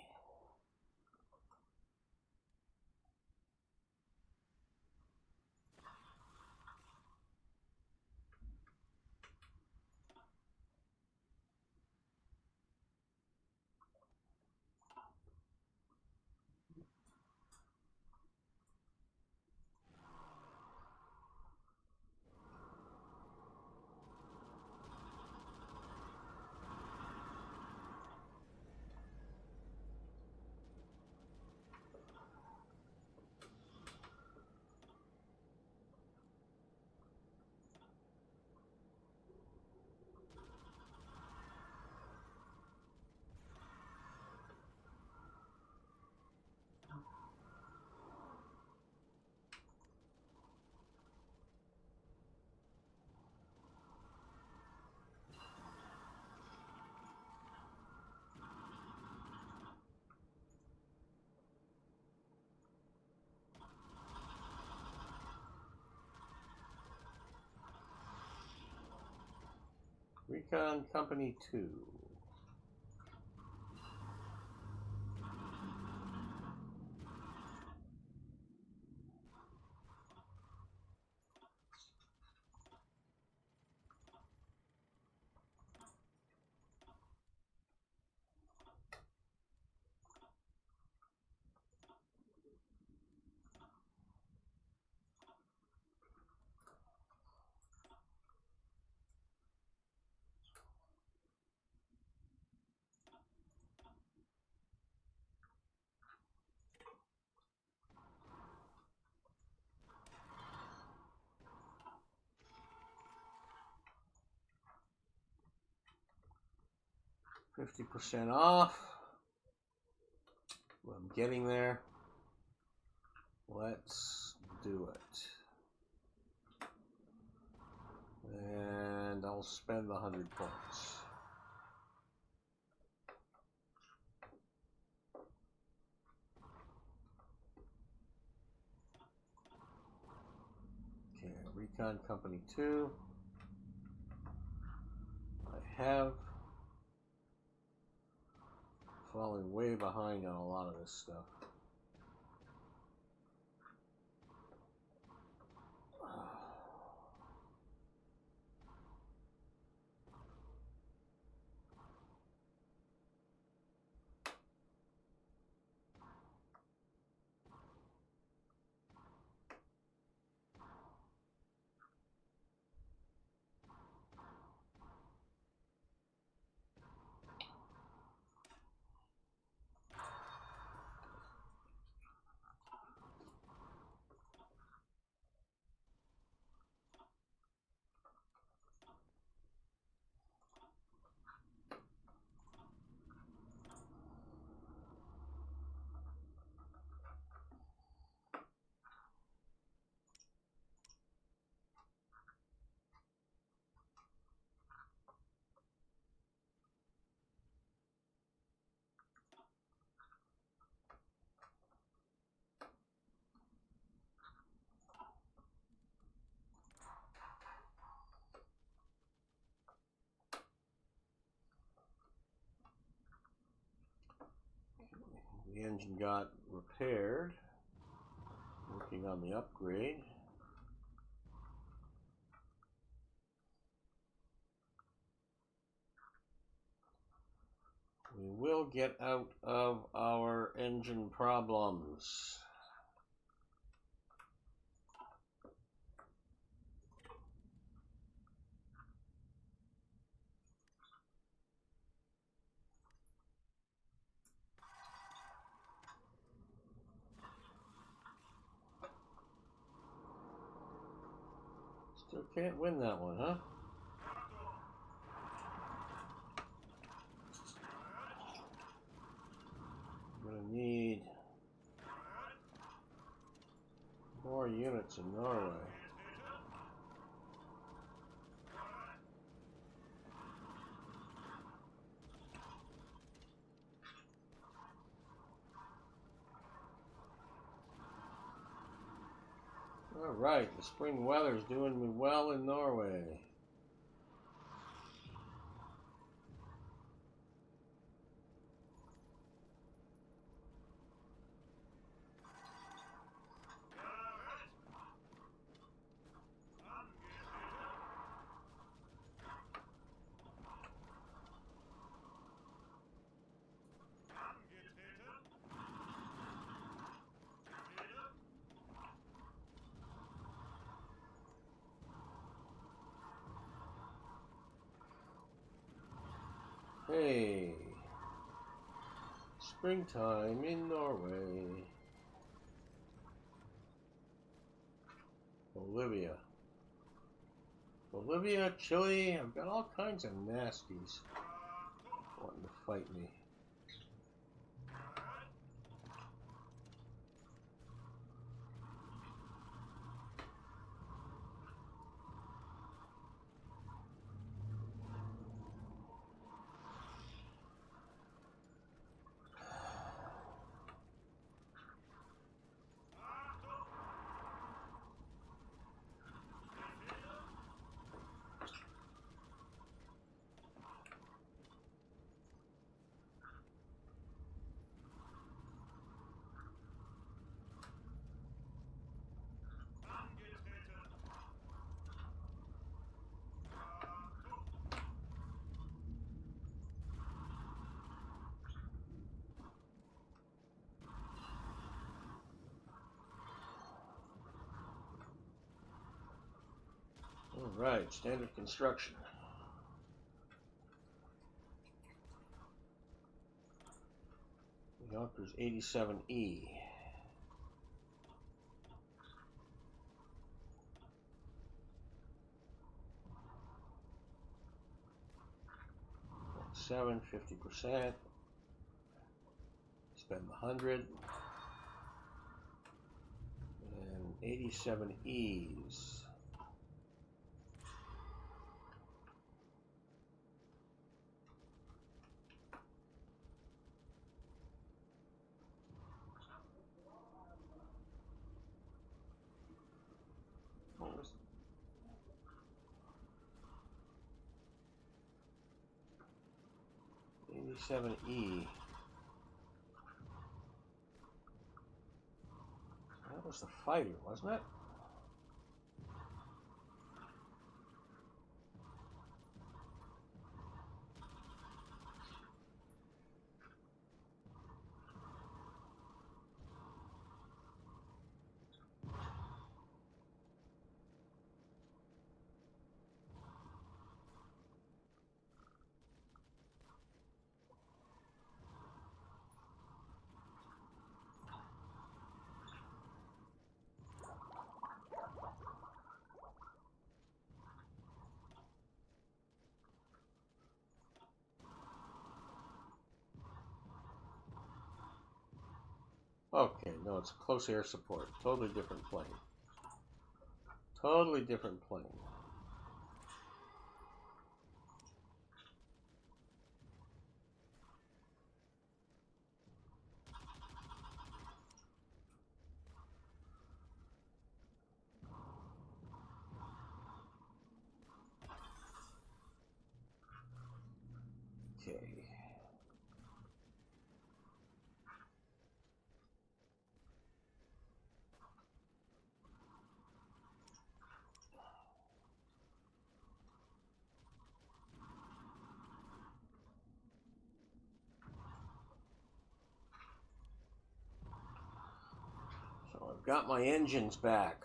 Recon Company 2. %50 off. I'm getting there. Let's do it. And I'll spend the 100 points. Okay, Recon Company 2. I have falling way behind on a lot of this stuff. The engine got repaired. Working on the upgrade. We will get out of our engine problems. Still can't win that one, huh? I'm gonna need more units in Norway. Alright, the spring weather's doing me well in Norway. Hey, springtime in Norway. Bolivia, Chile, I've got all kinds of nasties wanting to fight me. Alright, standard construction. The Yonkers 87E. Seven, 50%. Spend 100. And 87 E's. E. That was the fighter, wasn't it? Okay, no, it's close air support. Totally different plane. Totally different plane. Okay. I've got my engines back.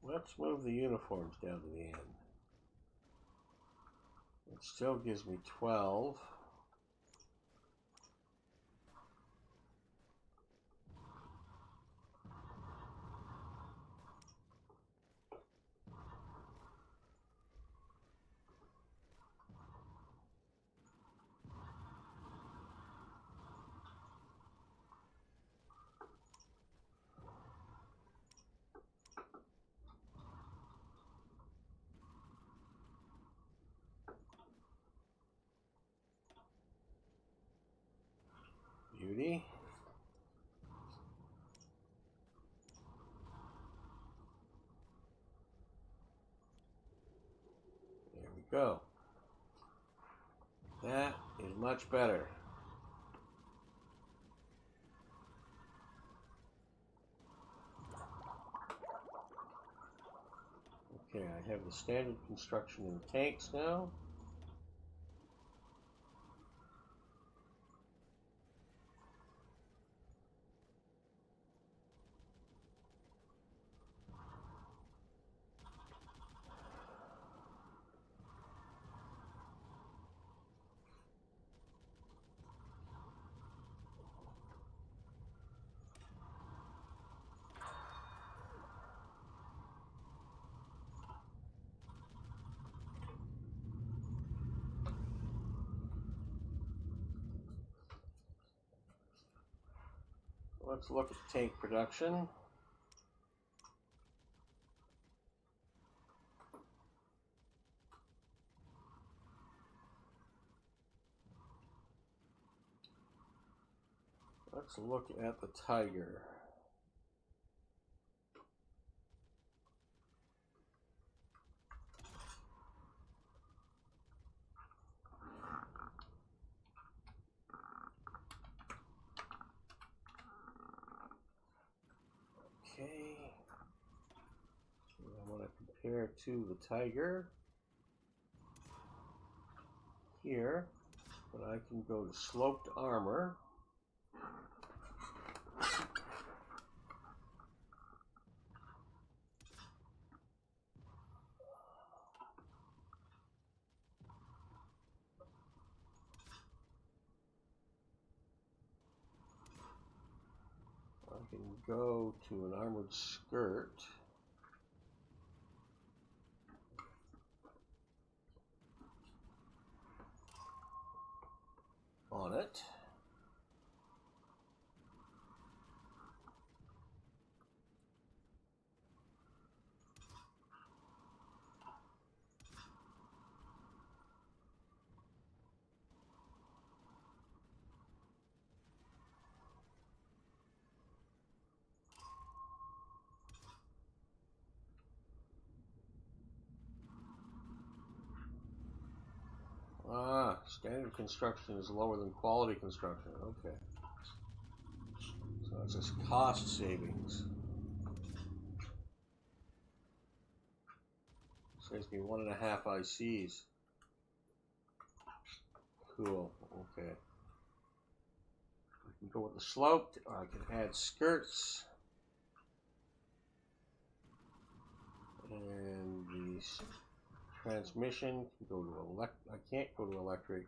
Let's move the uniforms down to the end. It still gives me 12. Beauty. There we go. That is much better. Okay, I have the standard construction in tanks now. Let's look at tank production. Let's look at the Tiger. Okay. I want to compare to the Tiger here, but I can go to sloped armor. I can go to an armored skirt. On it. Ah, standard construction is lower than quality construction. Okay. So it's just cost savings. Saves me 1.5 ICs. Cool. Okay. I can go with the sloped, or I can add skirts. And the transmission can go to electric. I can't go to electric.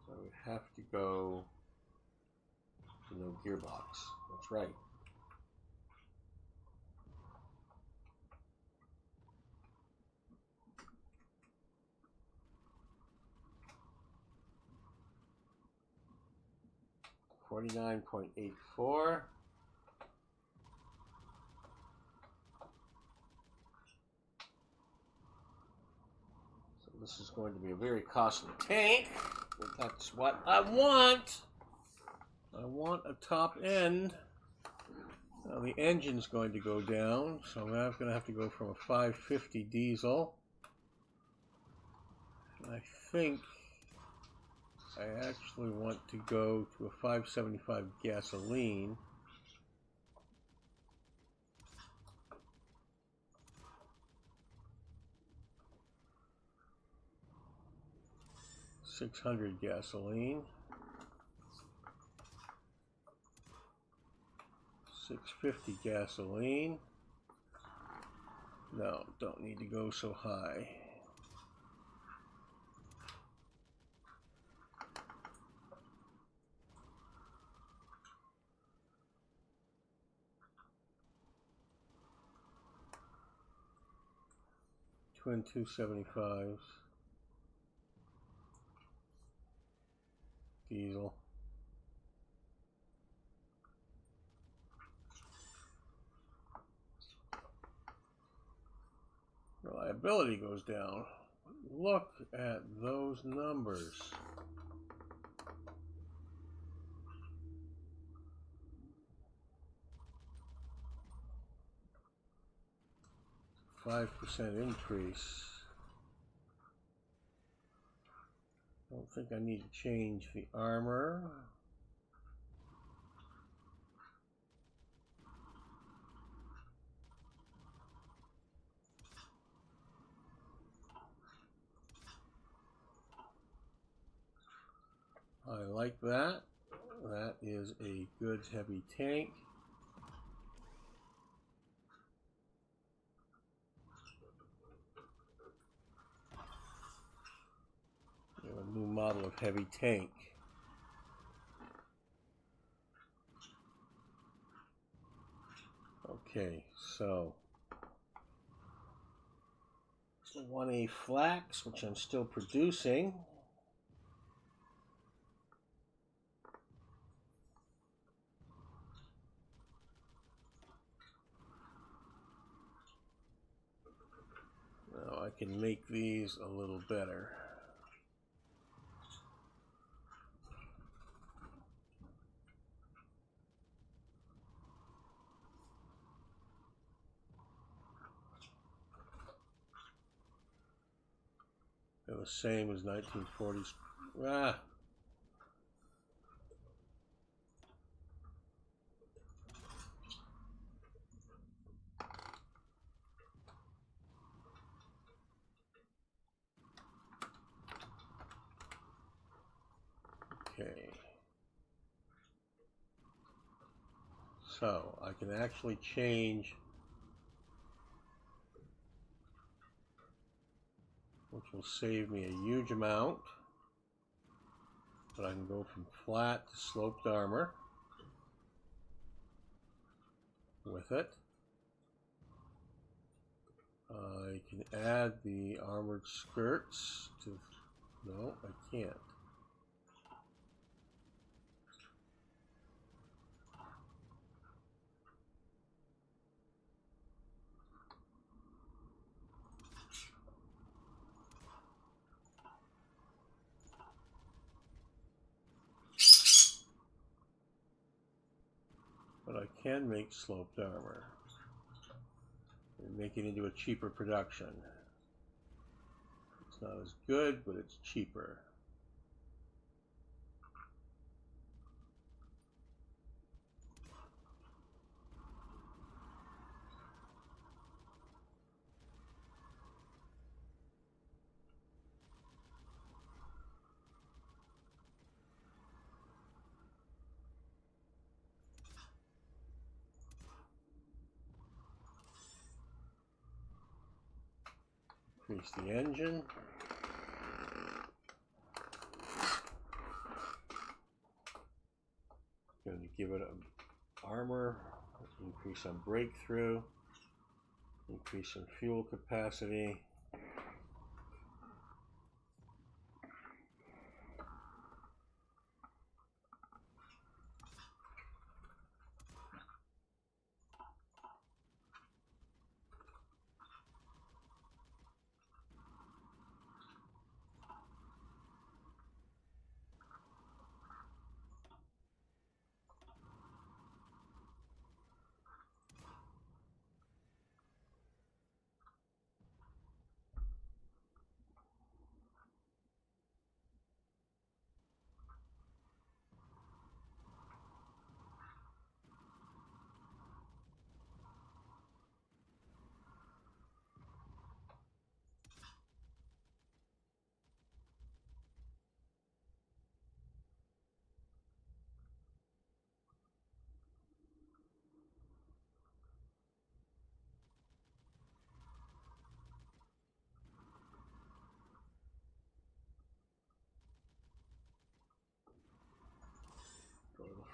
So I would have to go to no gearbox. That's right. $49.84. This is going to be a very costly tank, but that's what I want. I want a top end. Now the engine's going to go down, so I'm going to have to go from a 550 diesel. I think I actually want to go to a 575 gasoline. $600 gasoline. $650 gasoline. No, don't need to go so high. Twin 275s. Diesel. Reliability goes down. Look at those numbers. 5% increase. Don't think I need to change the armor. I like that. That is a good heavy tank. A new model of heavy tank. Okay, so 1A flax, which I'm still producing. Now I can make these a little better. They're the same as 1940s. Ah. Okay. So I can actually change, which will save me a huge amount. But I can go from flat to sloped armor with it. I can add the armored skirts to, no, I can't. But I can make sloped armor and make it into a cheaper production. It's not as good, but it's cheaper. Increase the engine. Going to give it a armor, increase on breakthrough, increase in fuel capacity.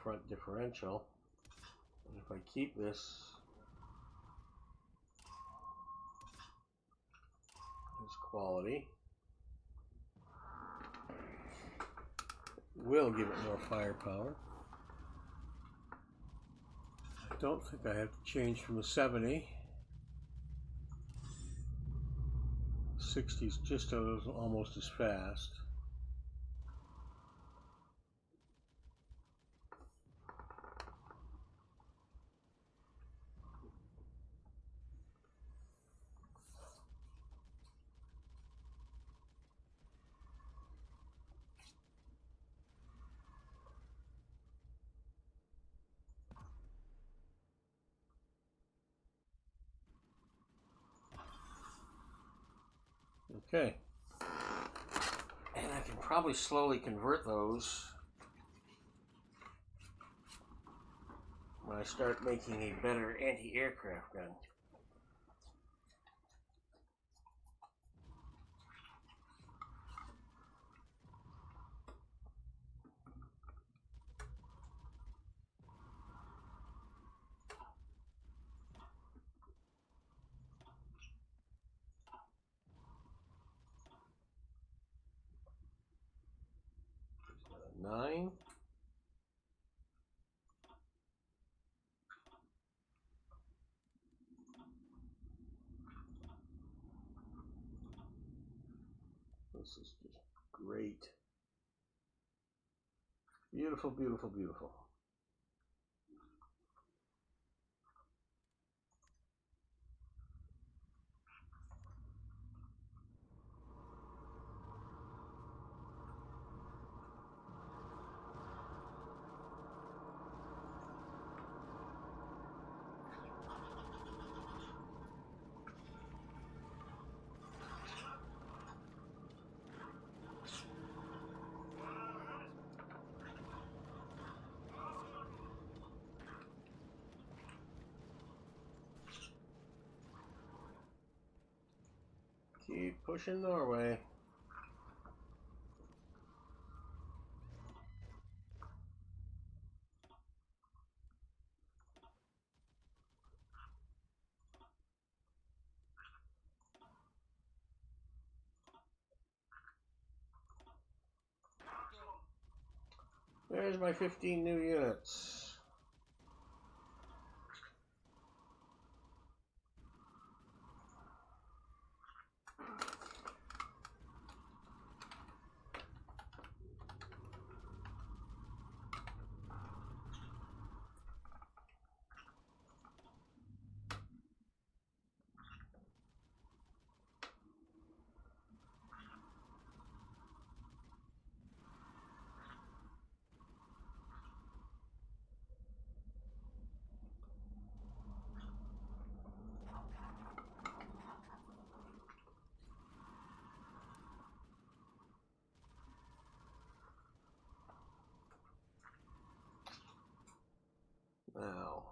front differential. And if I keep this as quality, it will give it more firepower. I don't think I have to change from a 70. 60 is just almost as fast. Okay. And I can probably slowly convert those when I start making a better anti-aircraft gun. There's another 9. This is just great. Beautiful, beautiful, beautiful. Keep pushing Norway. There's my 15 new units. Now,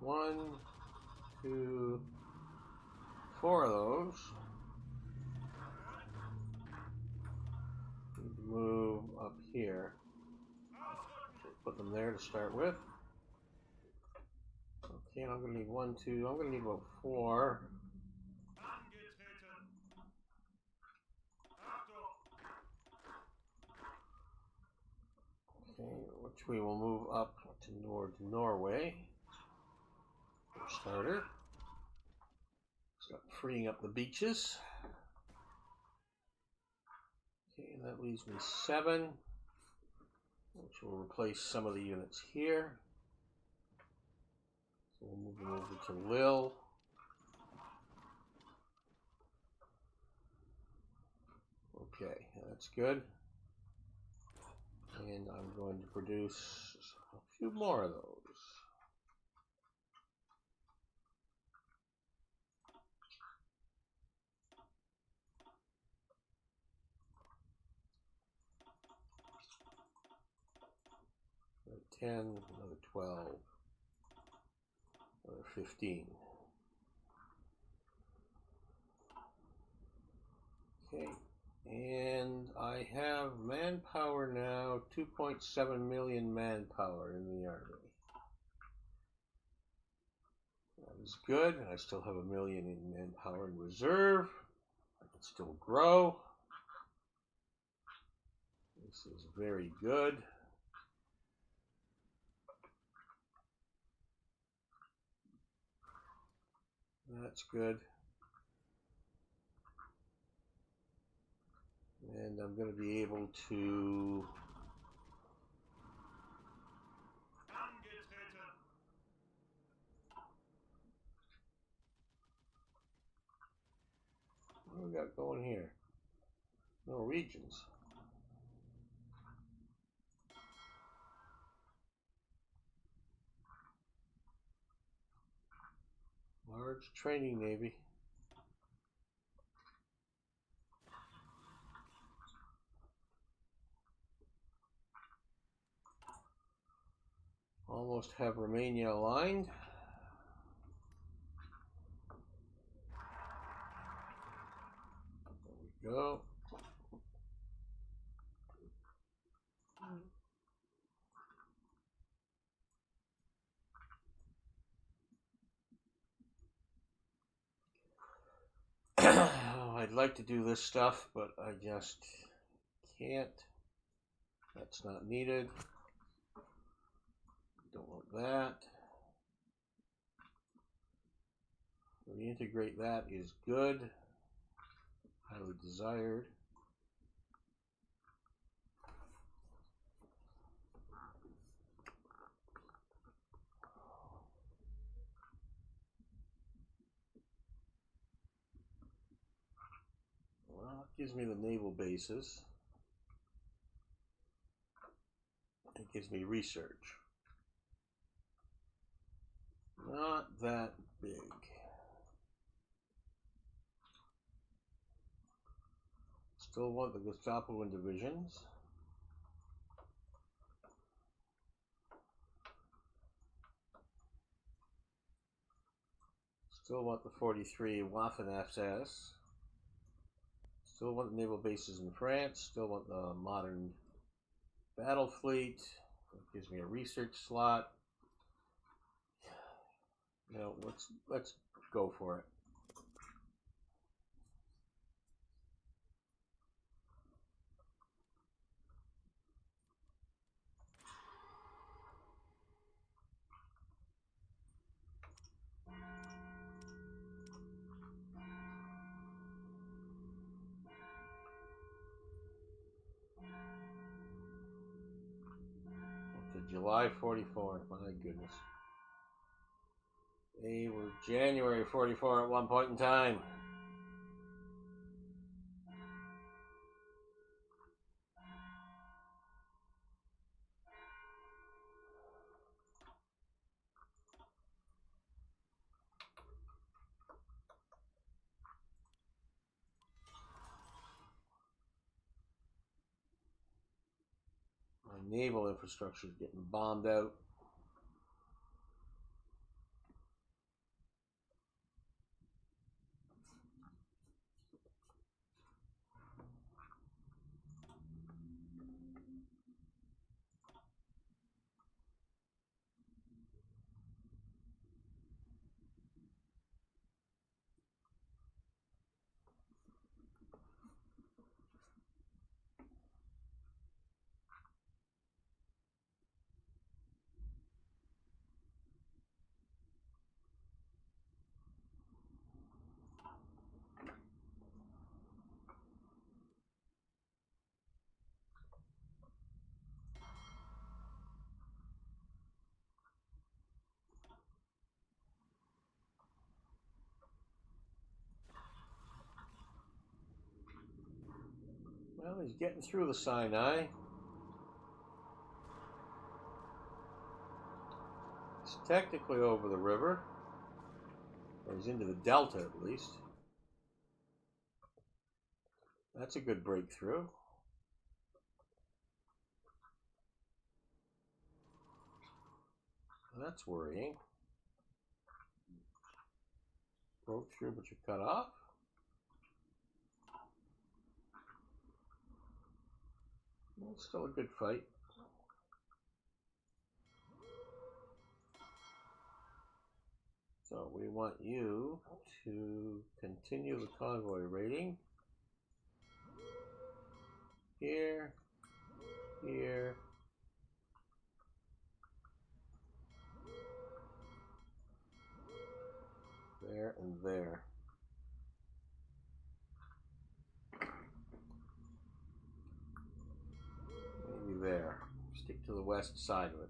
one, two, 4 of those. Need to move up here. Put them there to start with. Okay, I'm going to need 1, 2. I'm going to need about 4. Okay, which we will move up towards Norway. Starter. Start freeing up the beaches. Okay, and that leaves me 7, which will replace some of the units here. So we'll move them over to Lille. Okay, that's good. And I'm going to produce a few more of those. Another 10, another 12, another 15. Okay, and I have manpower now, 2.7 million manpower in the army. That is good. I still have 1 million in manpower in reserve. I can still grow. This is very good. That's good. And I'm going to be able to what do we got going here? Norwegians. Large training navy. Almost have Romania aligned. There we go. I'd like to do this stuff, but I just can't. That's not needed. Don't want that. Reintegrate that is good. Highly desired. Well, it gives me the naval bases. It gives me research. Not that big. Still want the Gestapo in divisions. Still want the 43 Waffen-SS. Still want the naval bases in France. Still want the modern battle fleet. It gives me a research slot. You know, let's go for it. Up to July 44. My goodness. They were January 44 at one point in time. My naval infrastructure is getting bombed out. Well, he's getting through the Sinai. He's technically over the river. Or he's into the delta at least. That's a good breakthrough. That's worrying. Broke through, but you're cut off. It's still a good fight. So we want you to continue the convoy raiding. Here, here, there, and there. Maybe there. Stick to the west side of it.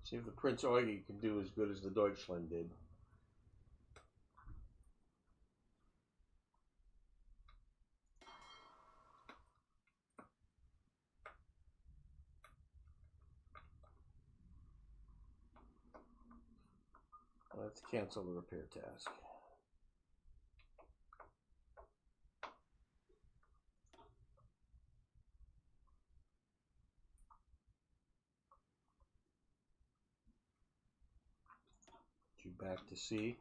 See if the Prince Eugen can do as good as the Deutschland did. Let's cancel the repair task. Get you back to sea.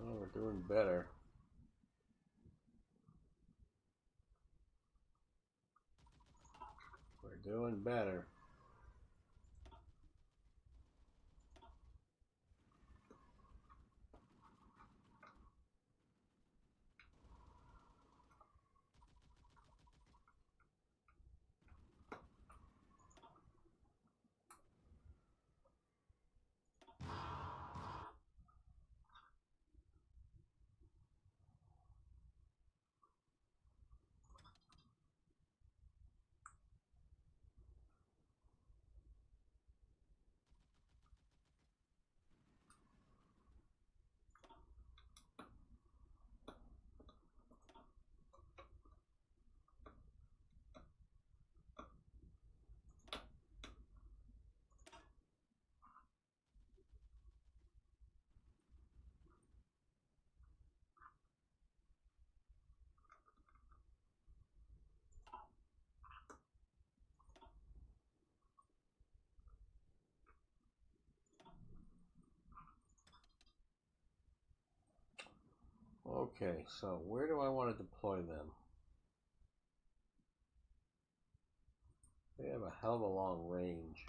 Oh, we're doing better. We're doing better. Okay, so where do I want to deploy them? They have a hell of a long range.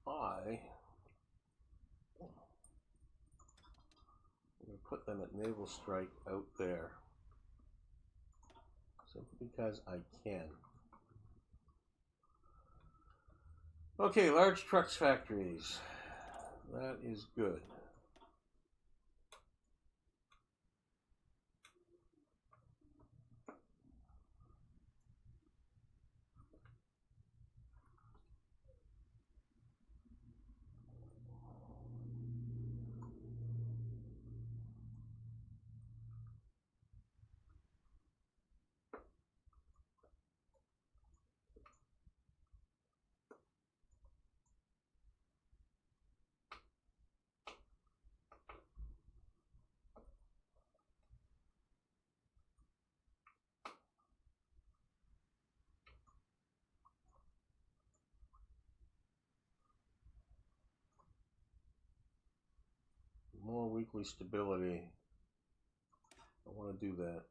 I'm going to put them at naval strike out there. Simply because I can. Okay, large trucks factories. That is good. weekly stability. I want to do that.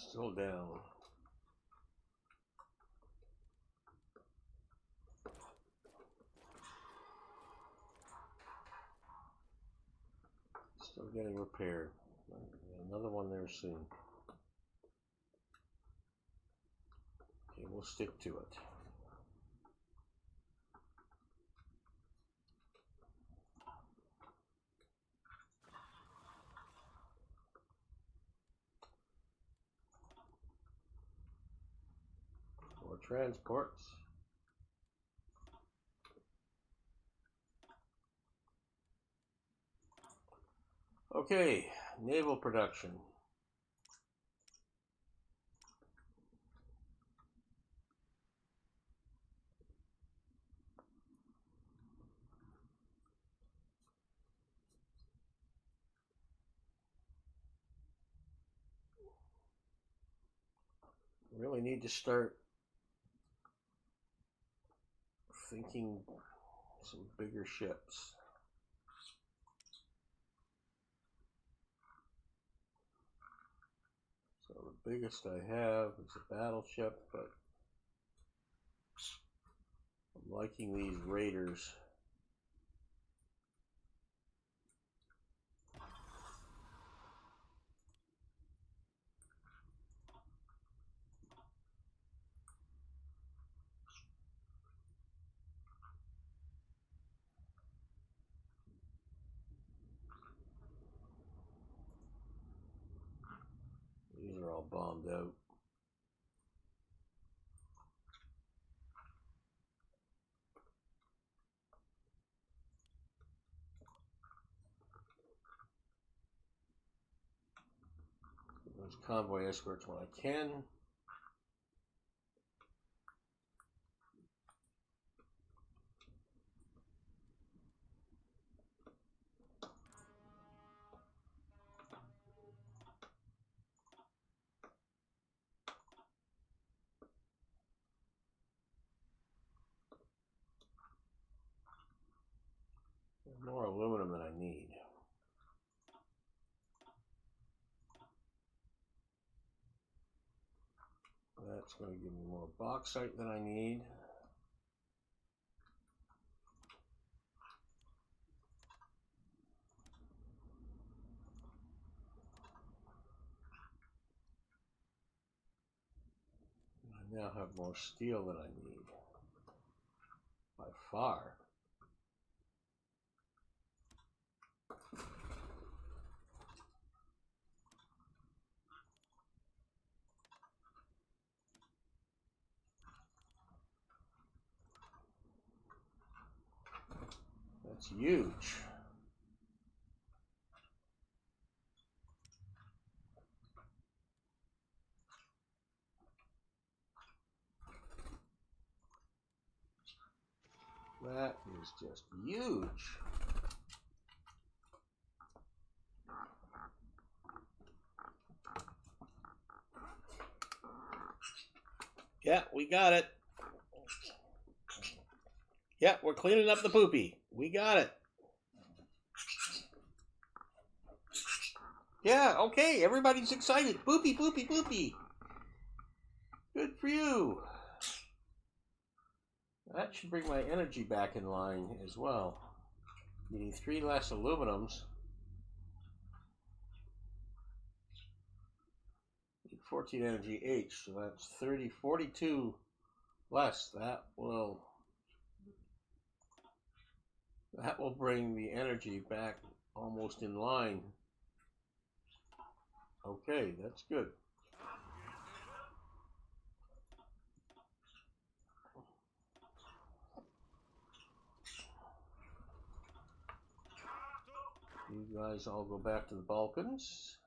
Still down. Still getting repaired. Another one there soon. Okay, we'll stick to it. More transports. Okay, naval production. Really need to start thinking some bigger ships. So the biggest I have is a battleship, but I'm liking these raiders. These are all bombed out. There's convoy escorts when I can. There's more aluminum than I need. That's going to give me more bauxite than I need. I now have more steel than I need. By far. That's huge. That is just huge. Yeah, we got it. Yeah, we're cleaning up the poopy. We got it. Yeah, okay, everybody's excited. Boopy, boopy, boopy. Good for you. That should bring my energy back in line as well. Needing 3 less aluminums. 14 energy H, so that's 42 less. That will bring the energy back almost in line. Okay, that's good. You guys all go back to the Balkans.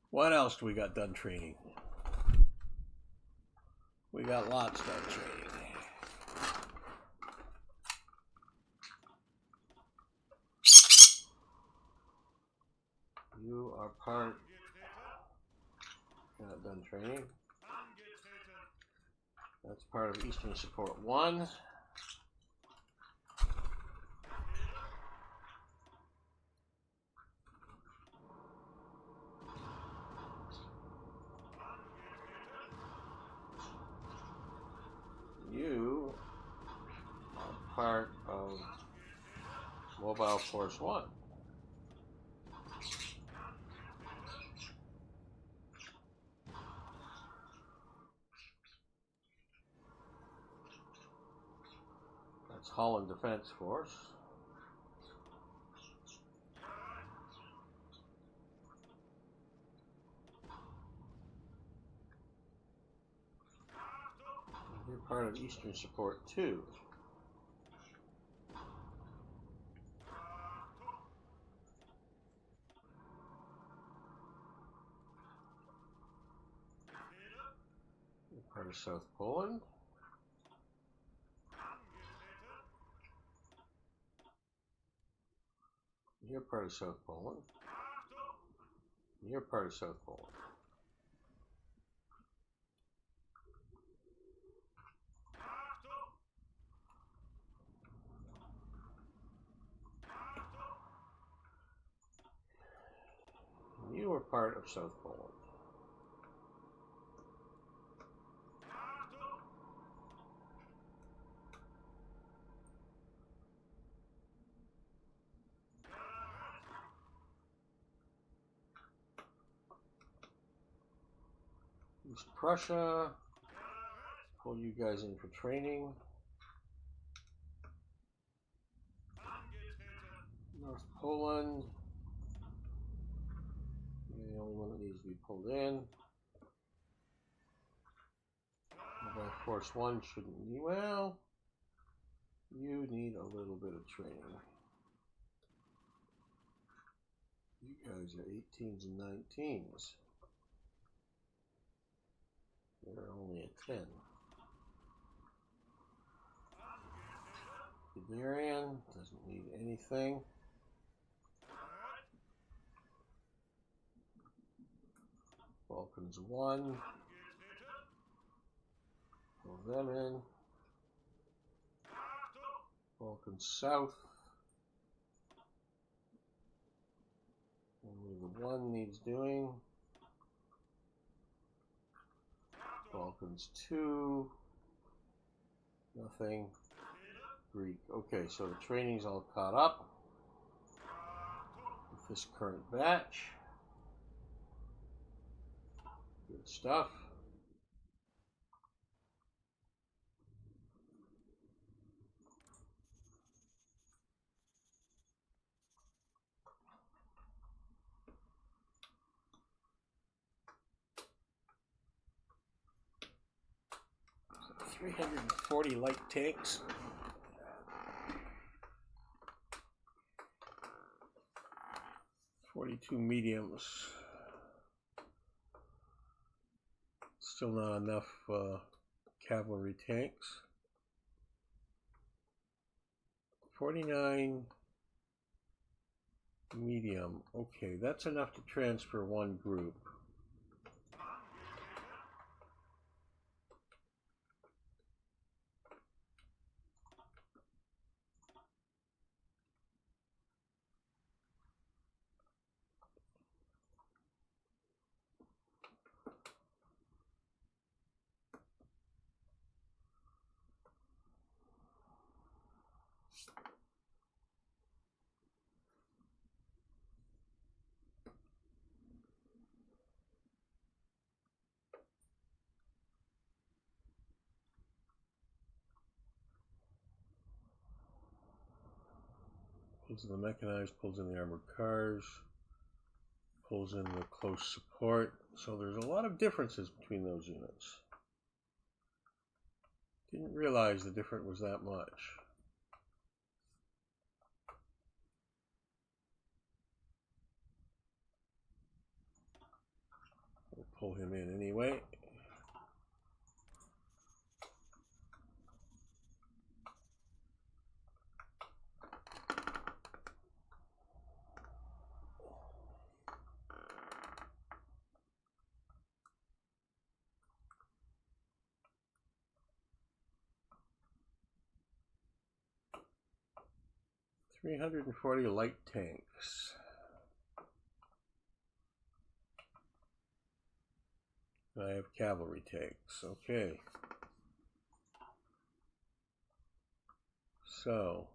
What else do we got done training? We got lots done training. You are part. Not done training. That's part of Eastern Support 1. You are part of Mobile Force 1. That's Holland Defense Force. You're part of Eastern Support 2. You're part of South Poland. You're part of South Poland. You're part of South Poland. You are part of South Poland. East Prussia. Pull you guys in for training. North Poland. You're the only one that needs to be pulled in. Mobile Force 1 shouldn't be well. You need a little bit of training. You guys are 18s and 19s. They're only a 10. Iberian doesn't need anything. Balkans 1. Pull them in. Balkans South. Only the 1 needs doing. Balkans 2. Nothing. Greek. Okay, so the training's all caught up with this current batch. Good stuff. So 340 light tanks. 42 mediums. Still not enough cavalry tanks. 49 medium. Okay, that's enough to transfer one group. Pulls in the mechanized, pulls in the armored cars, pulls in the close support. So there's a lot of differences between those units. Didn't realize the difference was that much. We'll pull him in anyway. $340 light tanks. I have cavalry tanks. Okay. So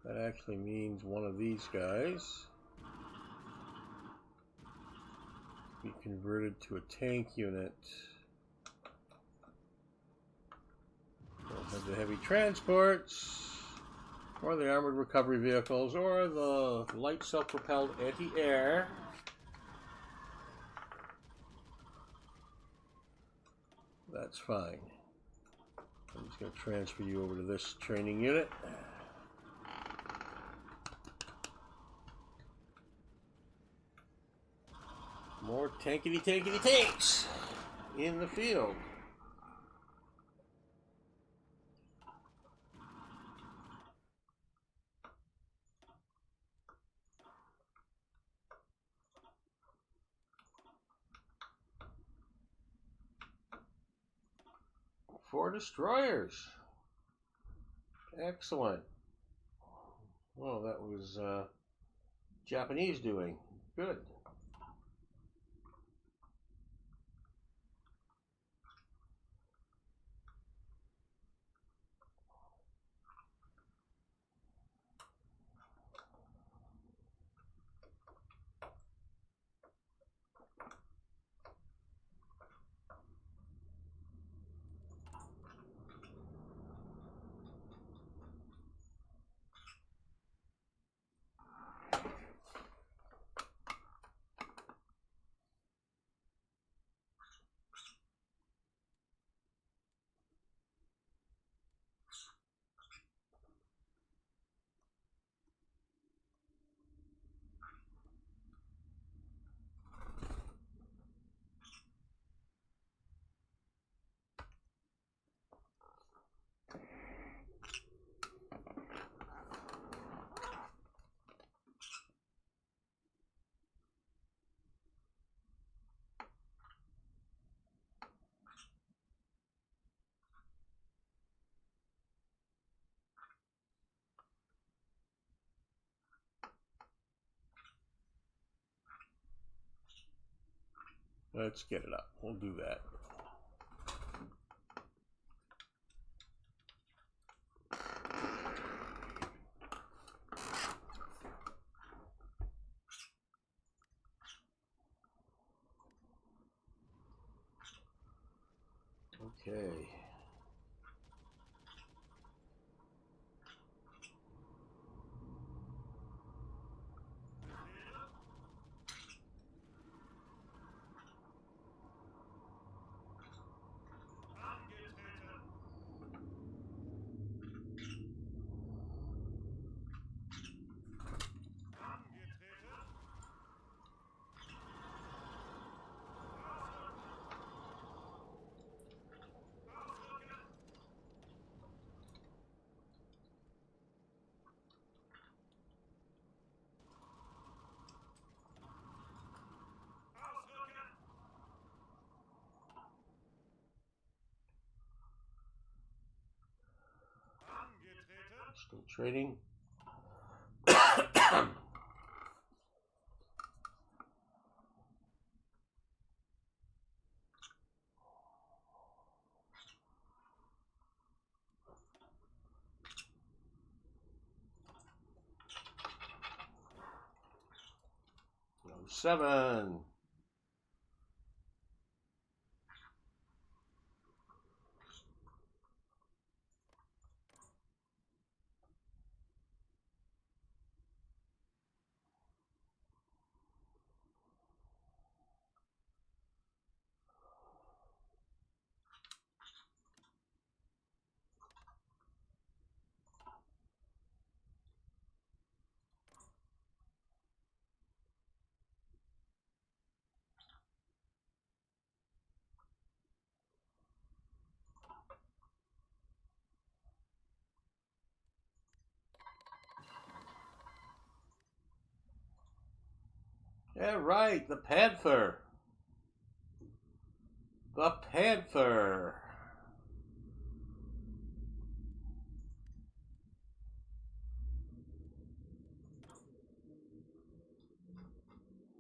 that actually means one of these guys be converted to a tank unit. We'll have the heavy transports, or the armored recovery vehicles, or the light self-propelled anti-air. That's fine. I'm just going to transfer you over to this training unit. More tankety tanks in the field. Four destroyers. Excellent. Well, that was Japanese doing. Good. Let's get it up. We'll do that. Okay. Still trading. Seven. Yeah, right, the Panther. The Panther.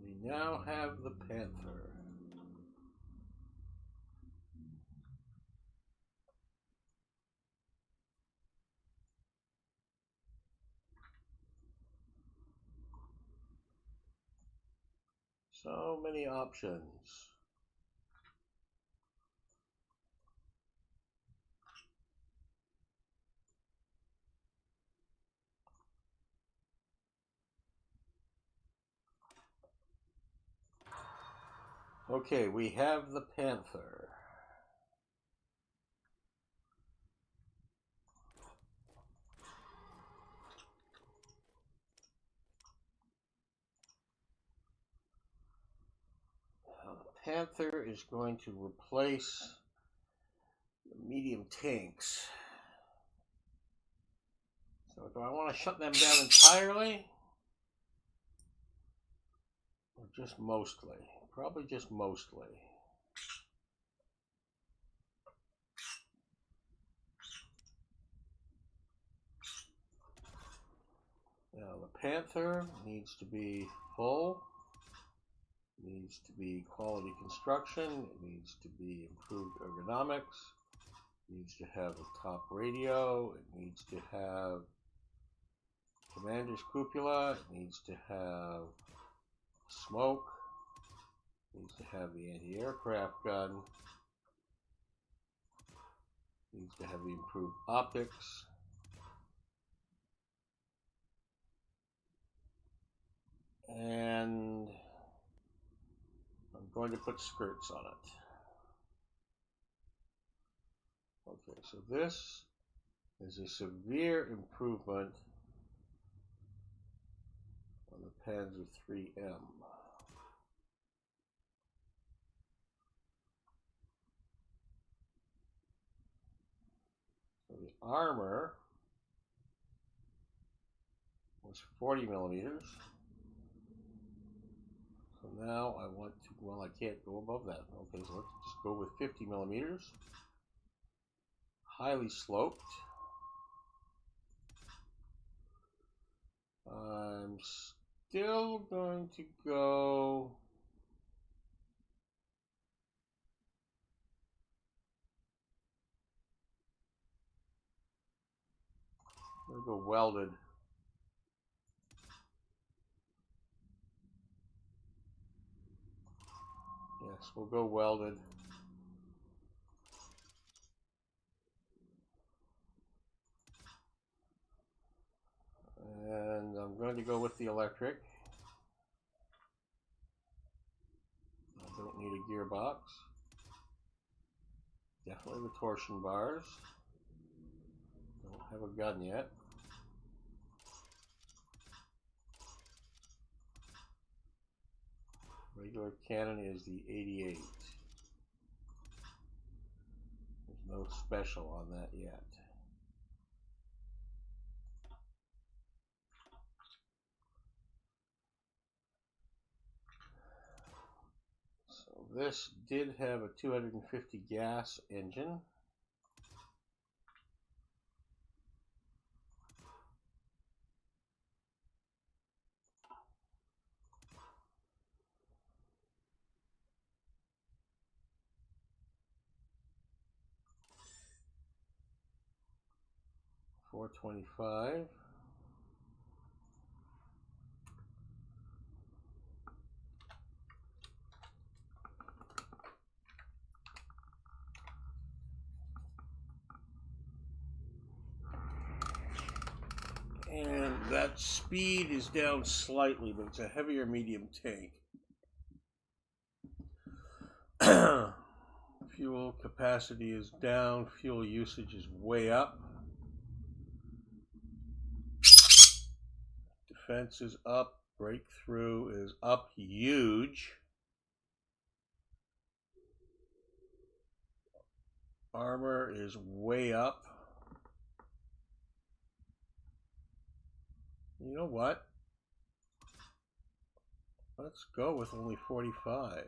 We now have the Panther. So many options. Okay, we have the Panther. Now, the Panther is going to replace the medium tanks. So do I want to shut them down entirely? Or just mostly? Probably just mostly. Now the Panther needs to be full, needs to be quality construction, it needs to be improved ergonomics, it needs to have a top radio, it needs to have commander's cupola, it needs to have smoke, it needs to have the anti-aircraft gun, it needs to have the improved optics, and I'm going to put skirts on it. Okay, so this is a severe improvement on the Panzer 3M. So the armor was 40 millimeters. So now I want to, well, I can't go above that. Okay, so let's just go with 50 millimeters. Highly sloped. I'm still going to go welded. Yes, we'll go welded. And I'm going to go with the electric. I don't need a gearbox. Definitely the torsion bars. Don't have a gun yet. Regular cannon is the 88. There's no special on that yet. So this did have a 250 gas engine. 425. And that speed is down slightly, but it's a heavier medium tank. Fuel capacity is down, fuel usage is way up. Defense is up, breakthrough is up huge. Armor is way up. You know what? Let's go with only 45.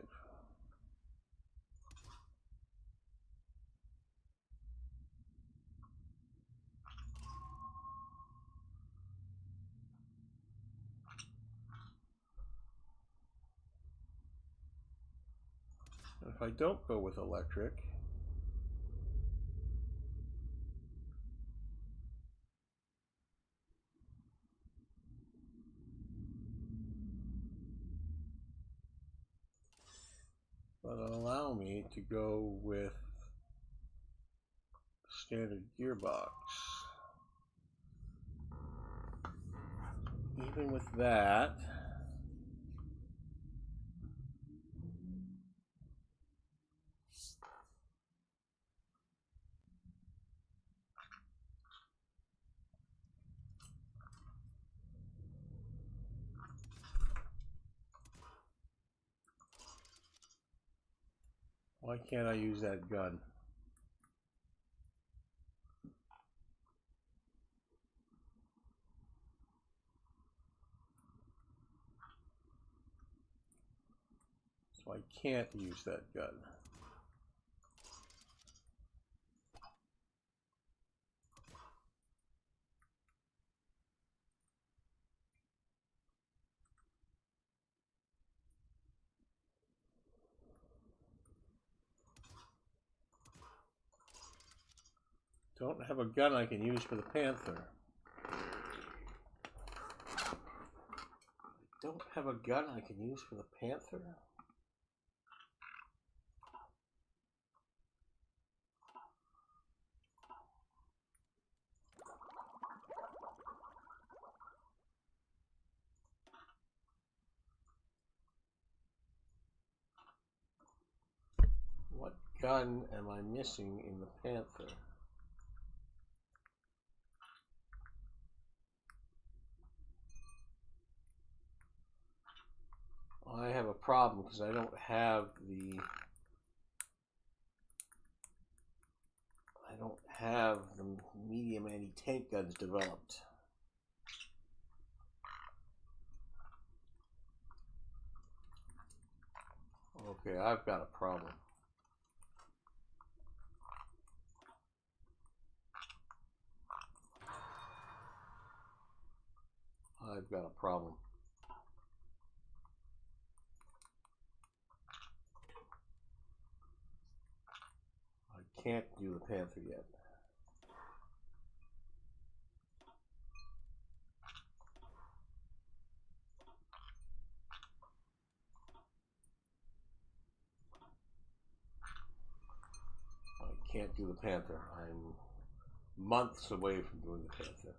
And if I don't go with electric, but allow me to go with standard gearbox. Even with that, why can't I use that gun? So I can't use that gun. Don't have a gun I can use for the Panther. Don't have a gun I can use for the Panther? What gun am I missing in the Panther? I have a problem because I don't have the medium anti-tank guns developed. Okay, I've got a problem. I've got a problem. I can't do the Panther yet. I can't do the Panther. I'm months away from doing the Panther.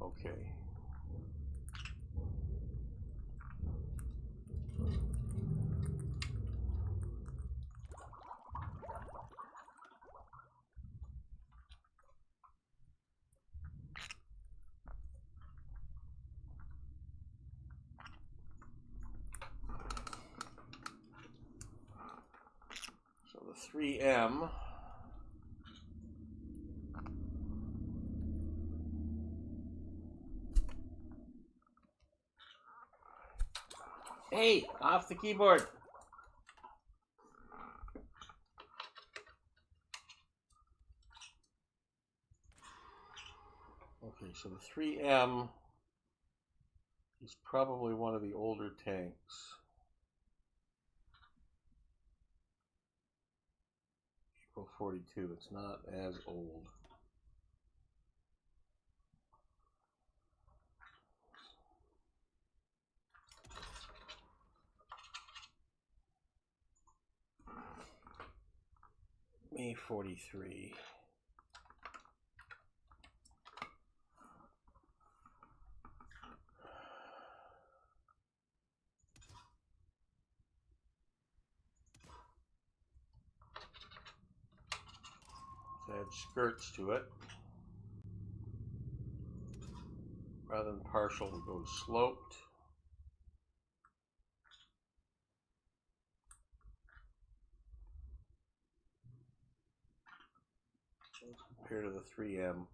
Okay. So the 3M Hey, off the keyboard. Okay, so the 3M is probably one of the older tanks. April 42. It's not as old. May 43. Add skirts to it. Rather than partial, we go sloped. Let's compare to the 3M.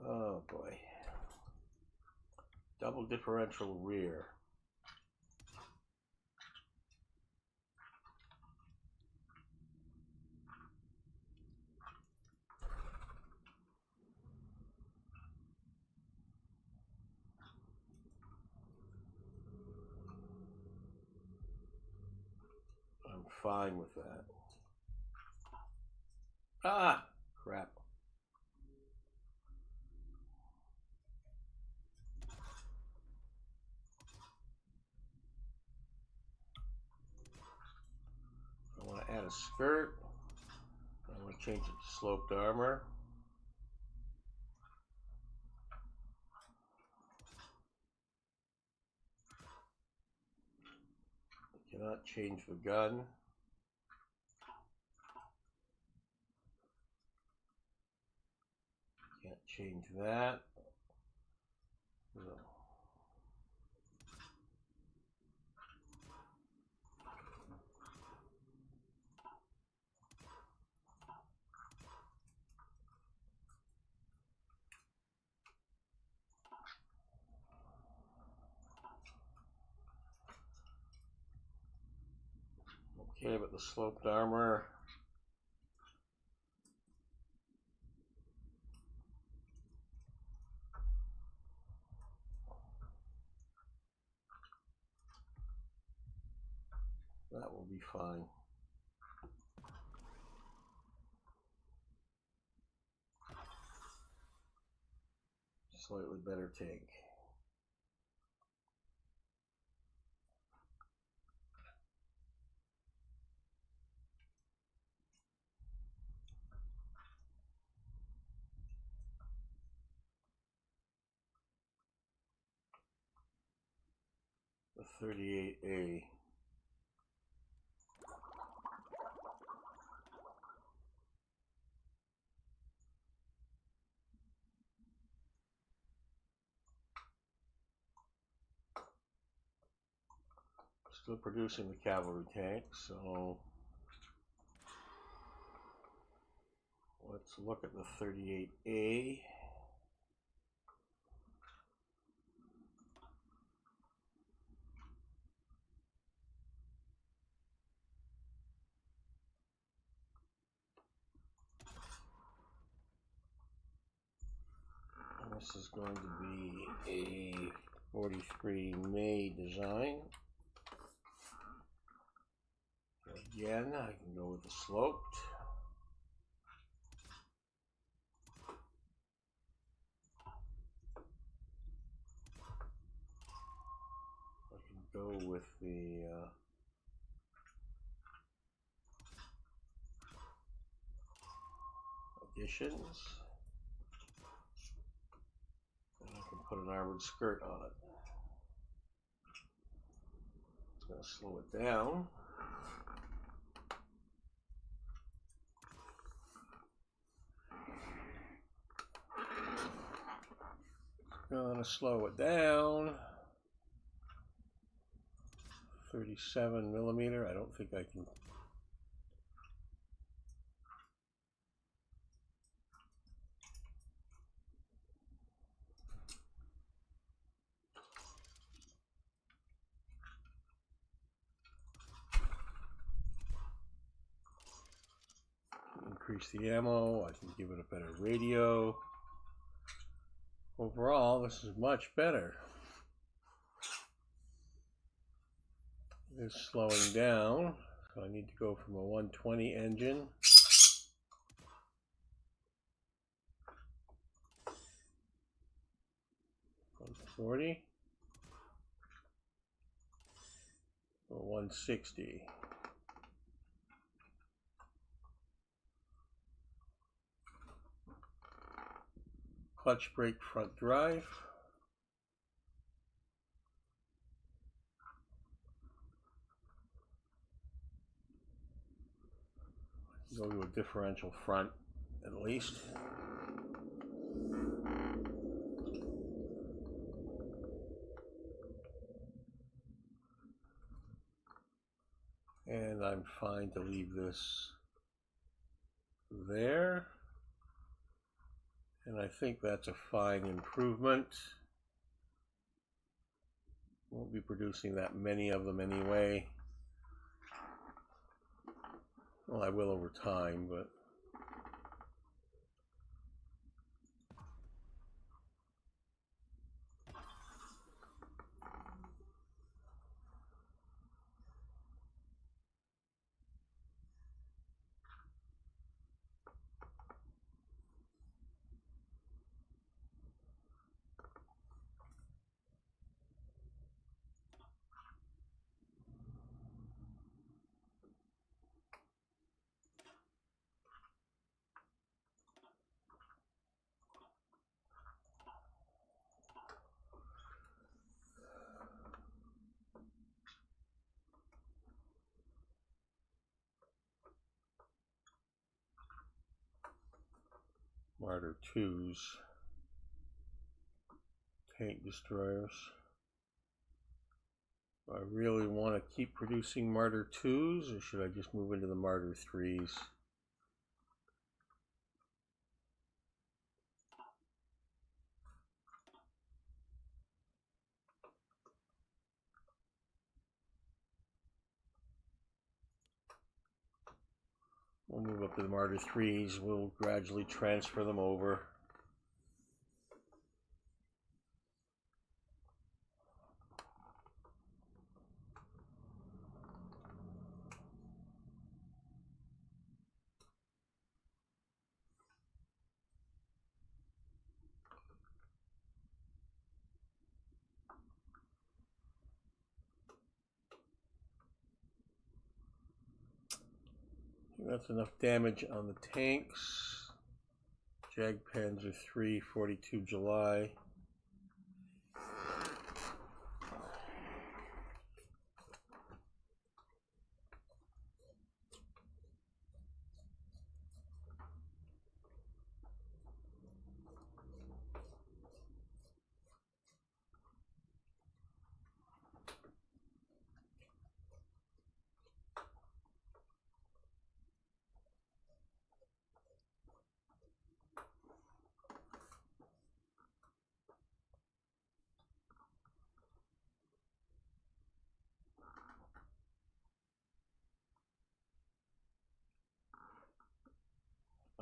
Oh boy. Double differential rear. I'm fine with that. Ah, crap. I want to add a skirt. I want to change it to sloped armor. I cannot change the gun. Can't change that. No. Okay, but the sloped armor. That will be fine. Slightly better tank. The 38A. Still producing the cavalry tanks, so let's look at the 38A. This is going to be a 43 May design. Again, I can go with the sloped. I can go with the additions. And I can put an armored skirt on it. It's going to slow it down. Gonna slow it down. 37 millimeter. I don't think I can. increase the ammo. I can give it a better radio. Overall, this is much better. It is slowing down, so I need to go from a 120 engine 140 or 160. Clutch brake front drive. Go to a differential front at least. And I'm fine to leave this there. And I think that's a fine improvement. Won't be producing that many of them anyway. Well, I will over time, but Martyr 2s, tank destroyers. Do I really want to keep producing Martyr 2s, or should I just move into the Martyr 3s? We'll move up to the Martyr 3s. We'll gradually transfer them over. That's enough damage on the tanks. Jagdpanzer 3, 42 July.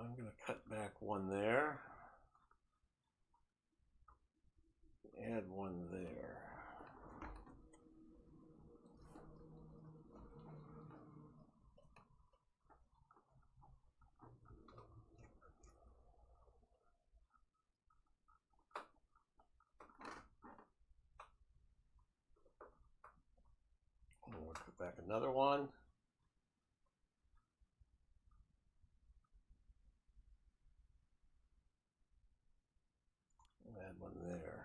I'm going to cut back one there, add one there. We'll cut back another one. Add one there.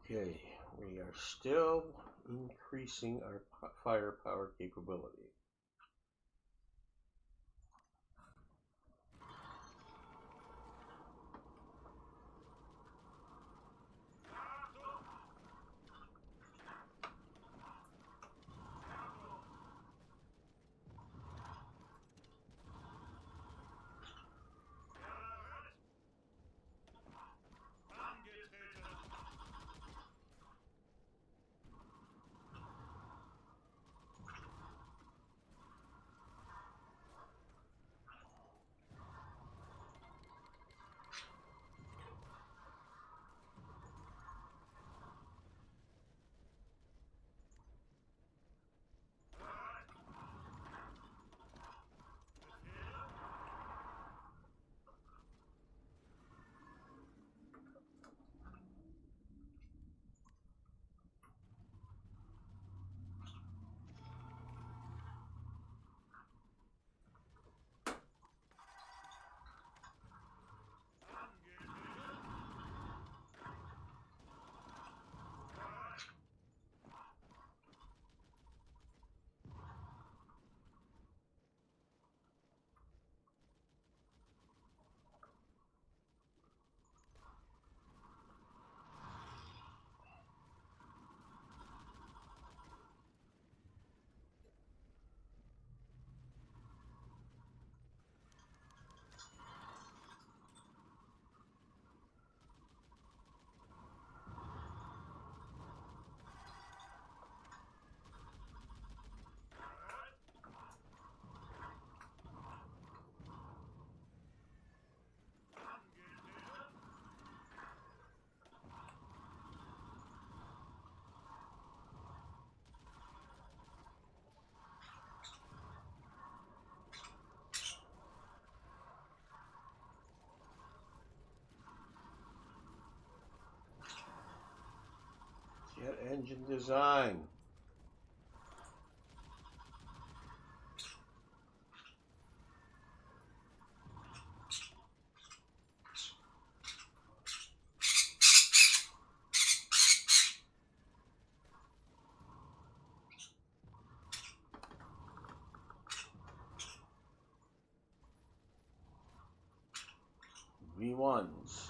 Okay, we are still increasing our firepower capability. Engine design. V1s.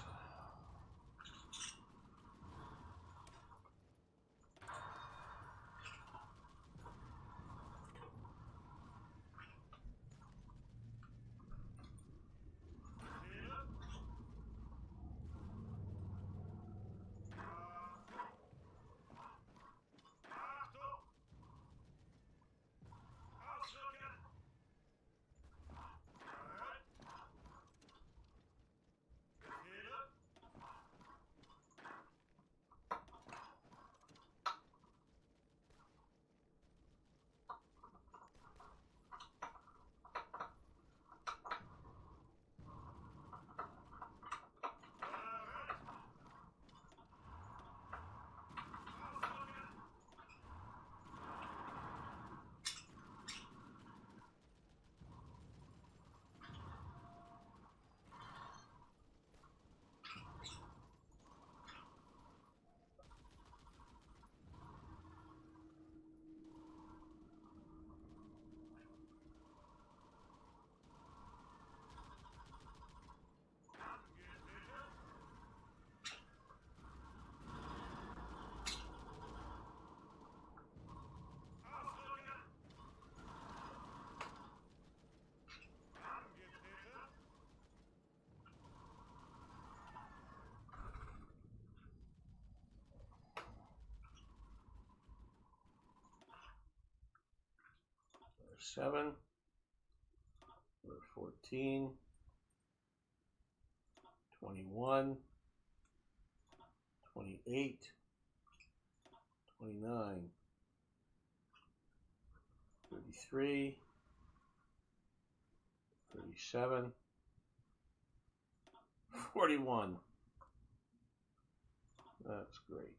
Number 7. Number 14. 21. 28. 29. 33. 37. 41. That's great.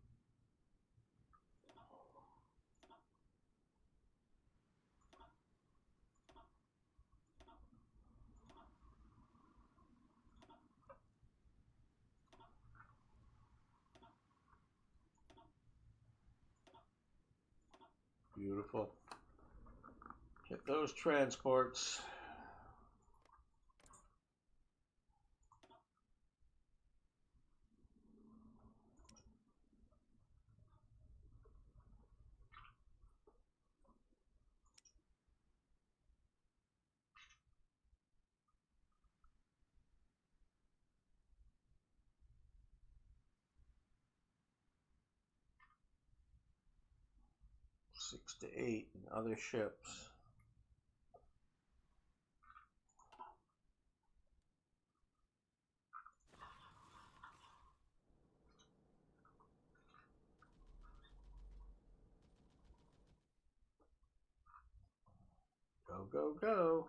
Beautiful. Hit those transports. Six to 8 in other ships. Go, go, go.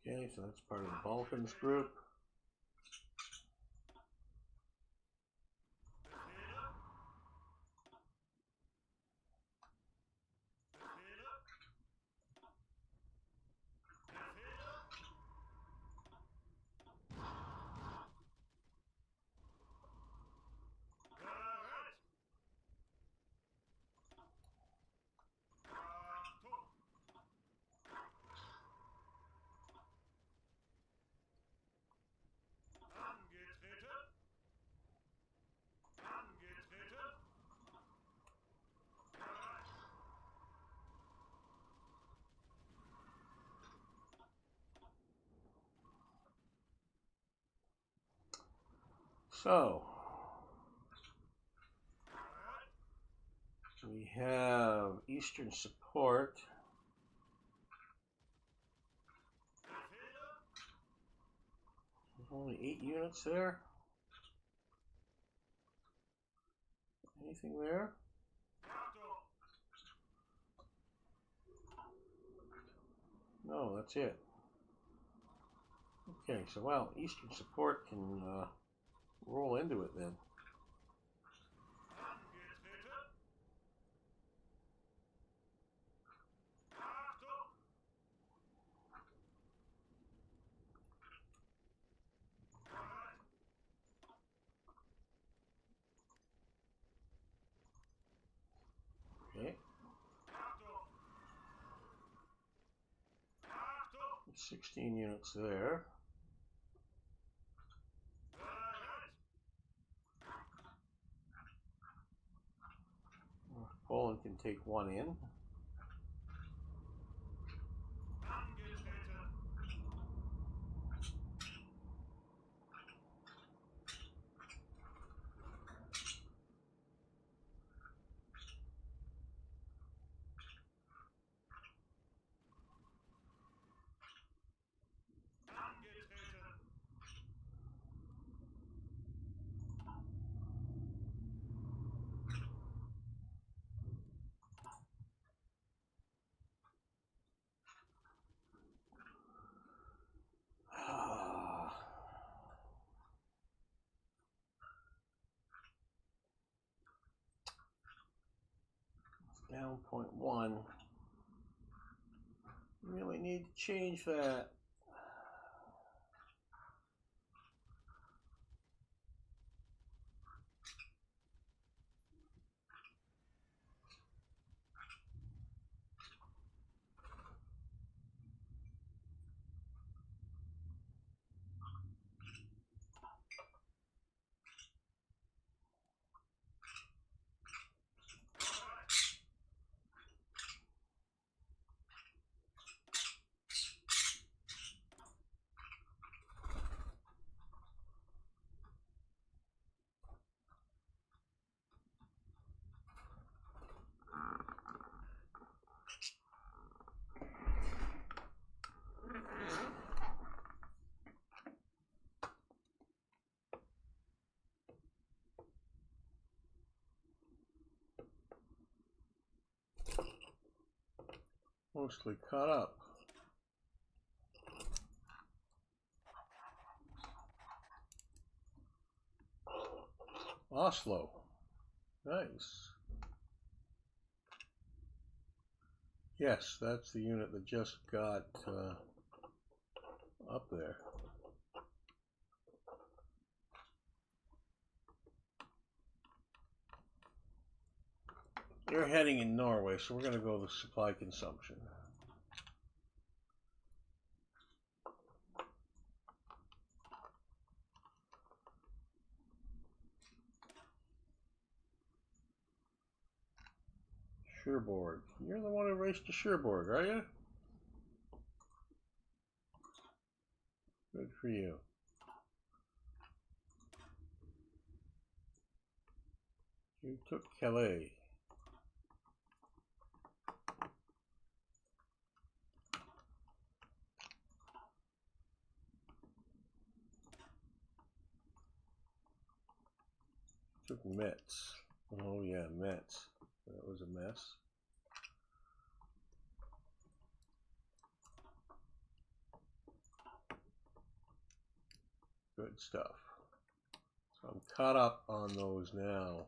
Okay, so that's part of the Balkans group. So we have Eastern support. There's only 8 units there. Anything there? No, that's it. Okay, so well, Eastern support can roll into it then. Okay. 16 units there. Poland can take 1 in. Down 0.1. Really need to change that. Mostly caught up. Oslo. Nice. Yes, that's the unit that just got up there. You're heading in Norway, so we're going to go with supply consumption. Cherbourg. You're the one who raced to Cherbourg, are you? Good for you. You took Calais. Took Metz. Oh yeah, Metz. That was a mess. Good stuff. So I'm caught up on those now.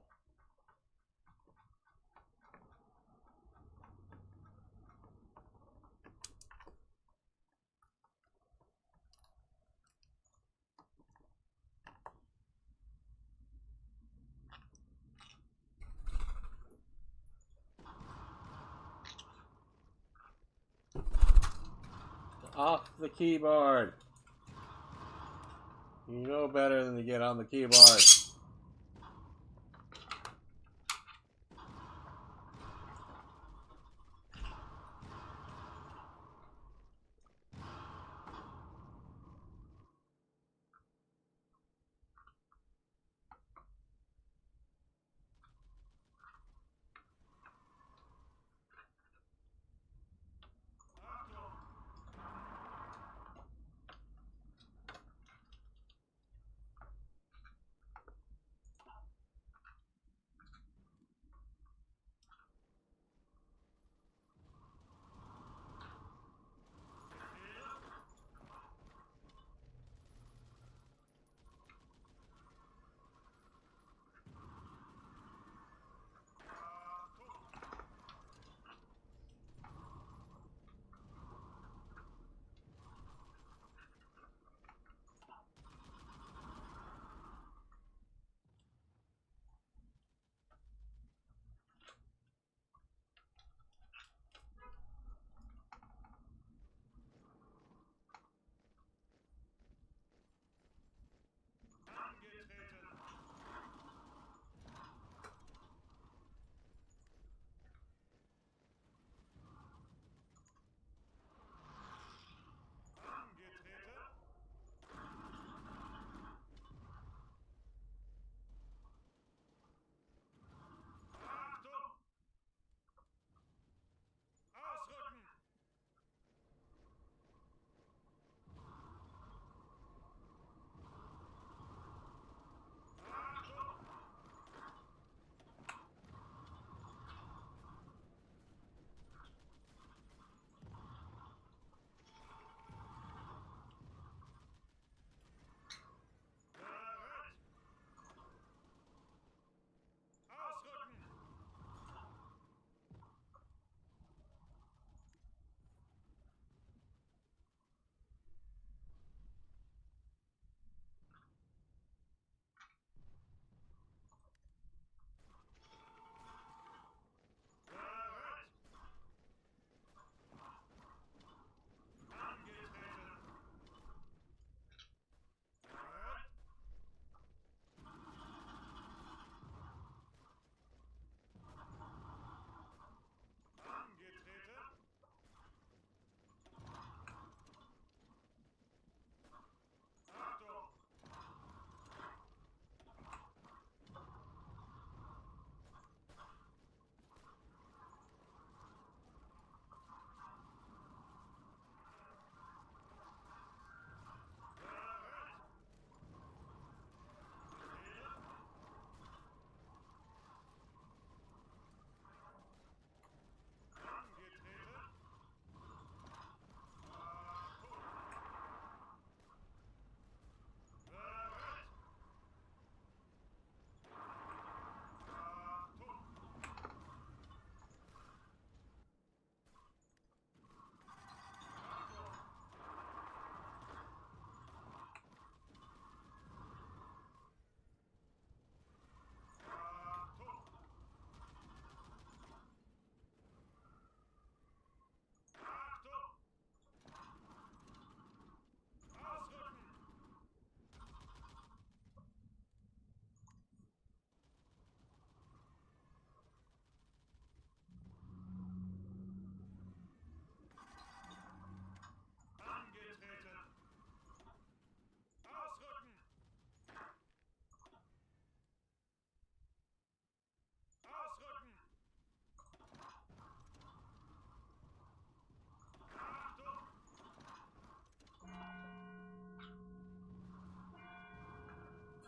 Off the keyboard. You know better than to get on the keyboard.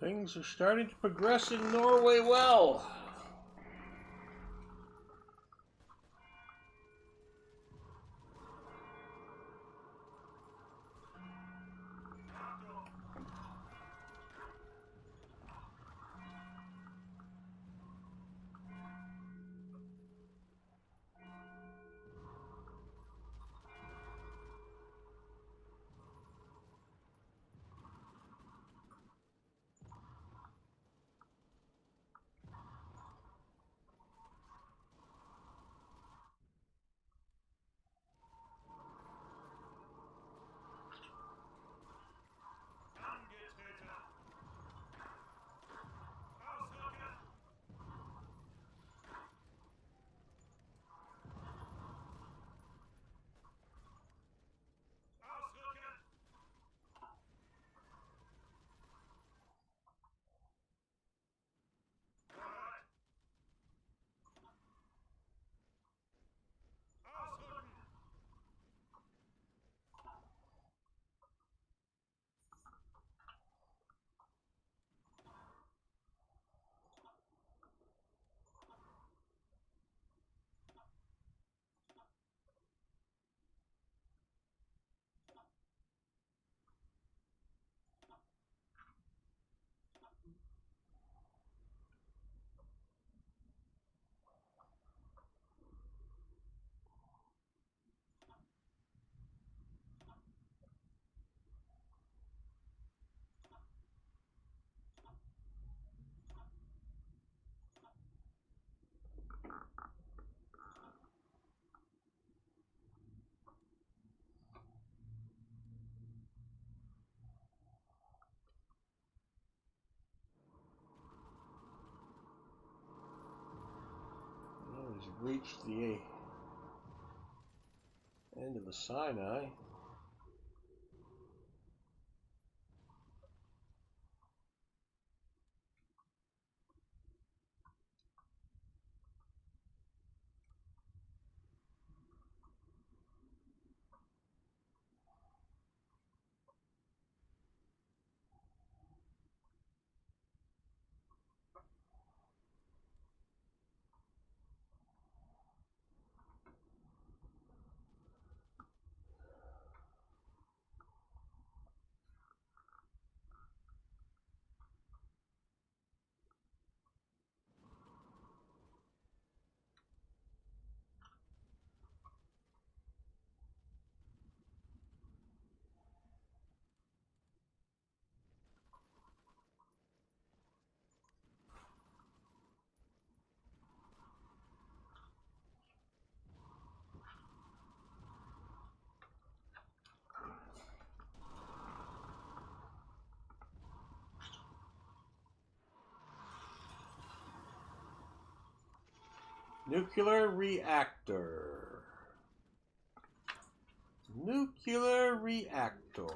Things are starting to progress in Norway well. We've reached the end of the Sinai. Nuclear reactor. Nuclear reactor.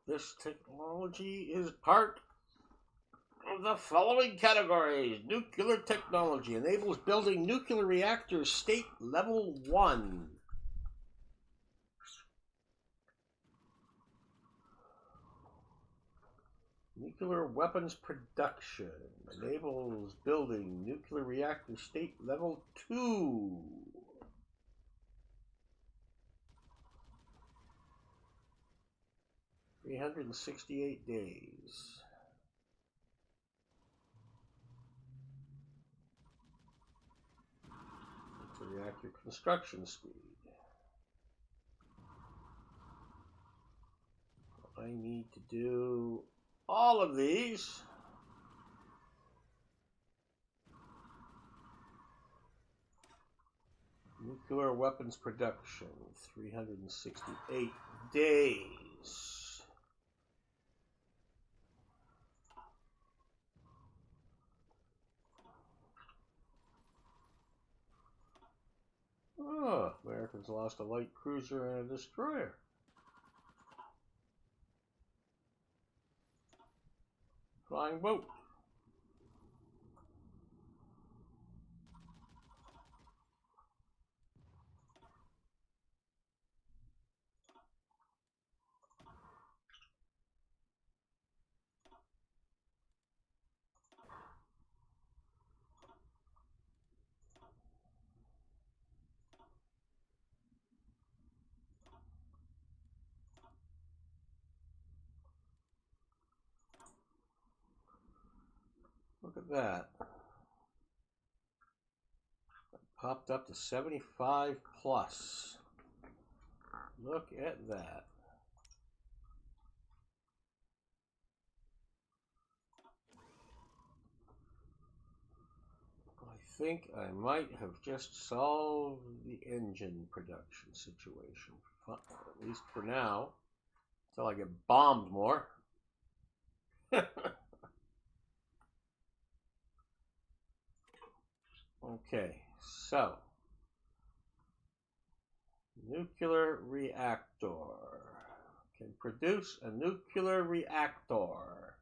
This technology is part of the following categories. Nuclear technology enables building nuclear reactors state level 1. Nuclear weapons production enables building nuclear reactor state level 2. $368 days. Nuclear reactor construction speed. I need to do all of these. Nuclear weapons production, 368 days. Oh, Americans lost a light cruiser and a destroyer. Flying boat. at that. Popped up to 75 plus. Look at that. I think I might have just solved the engine production situation. At least for now. Until I get bombed more. Okay, so. Nuclear reactor. Can produce a nuclear reactor.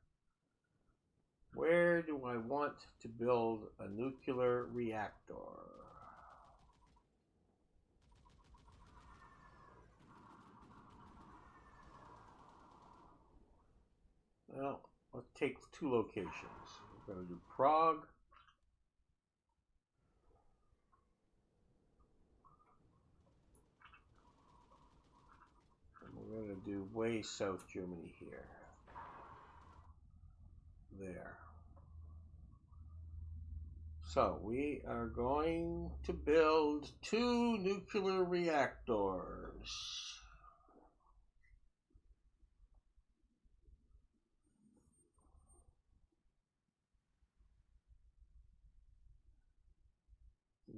Where do I want to build a nuclear reactor? Well, let's take 2 locations. We're going to do Prague. And we're going to do way South Germany here. There. So we are going to build 2 nuclear reactors.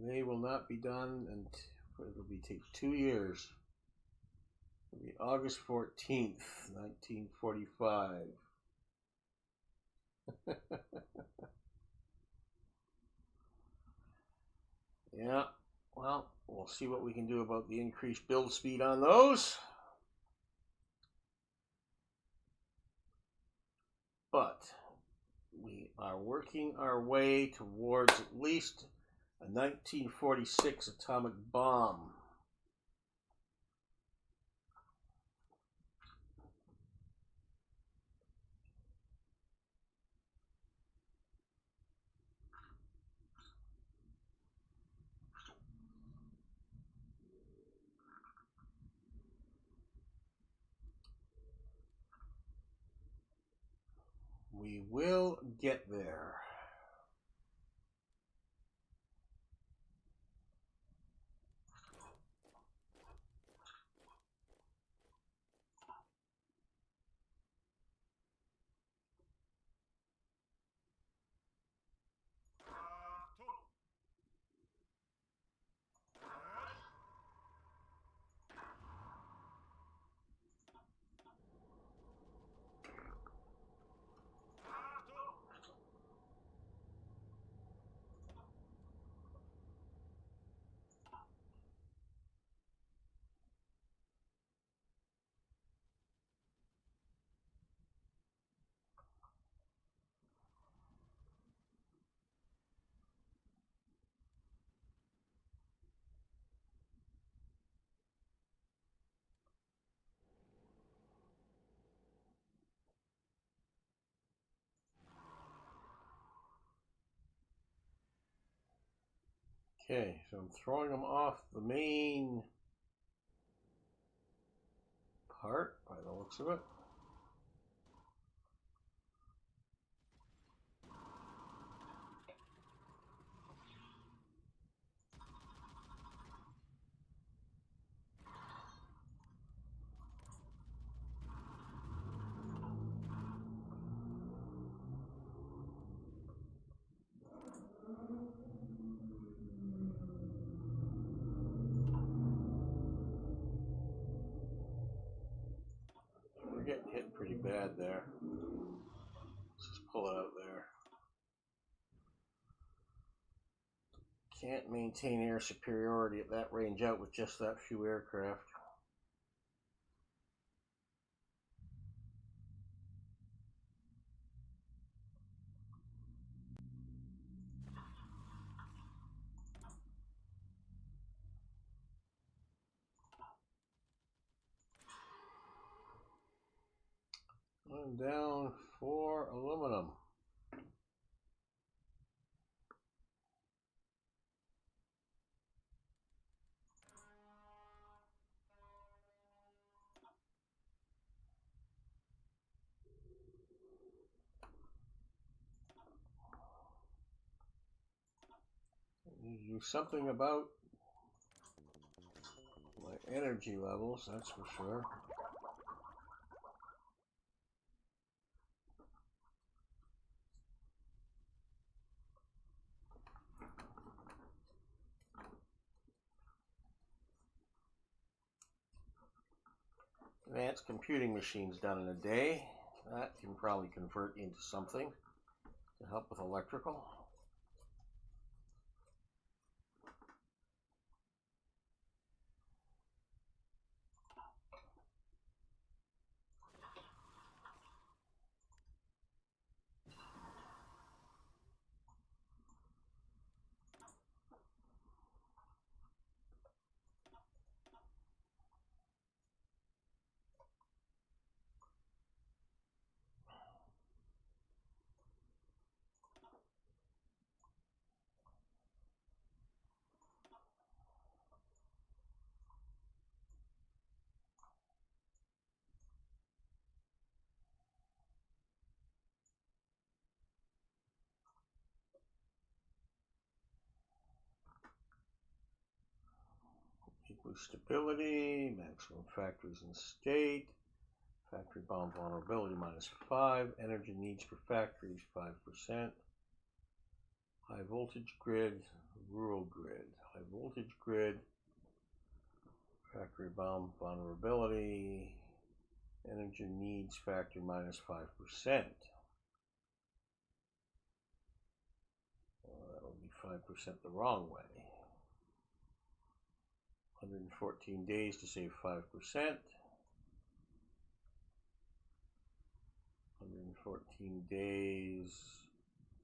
They will not be done until it will take 2 years. It will be August 14th, 1945. Yeah, well, we'll see what we can do about the increased build speed on those. But we are working our way towards at least a 1946 atomic bomb. We will get there. Okay, so I'm throwing them off the main part by the looks of it. We're getting hit pretty bad there. Let's just pull it out there. Can't maintain air superiority at that range out with just that few aircraft. I'm down for aluminum. need to do something about my energy levels, that's for sure. Advanced computing machines done in a day. That can probably convert into something to help with electrical. Equal stability, maximum factories in state, factory bomb vulnerability -5, energy needs per factory is 5%, high voltage grid, rural grid, high voltage grid, factory bomb vulnerability, energy needs factor -5%. Well, that'll be 5% the wrong way. 114 days to save 5%. 114 days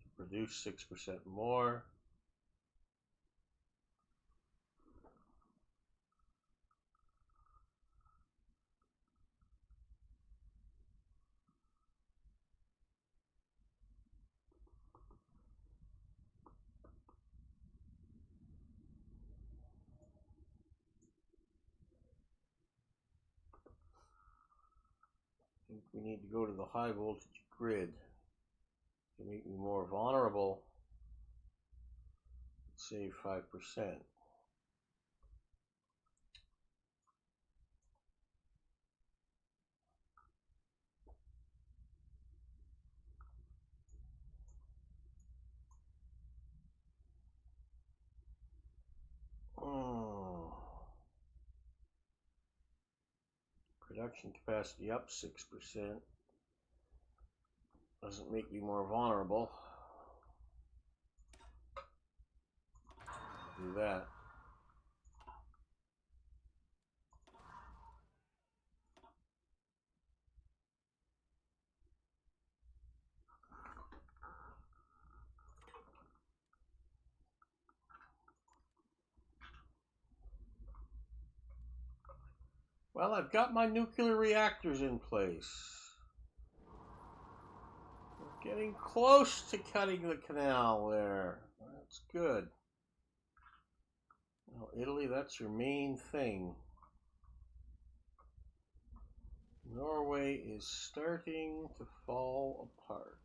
to produce 6% more. I think we need to go to the high voltage grid to make me more vulnerable. Save 5%. Production capacity up 6%. Doesn't make me more vulnerable. Do that. Well, I've got my nuclear reactors in place. We're getting close to cutting the canal there. That's good. Well, Italy, that's your main thing. Norway is starting to fall apart.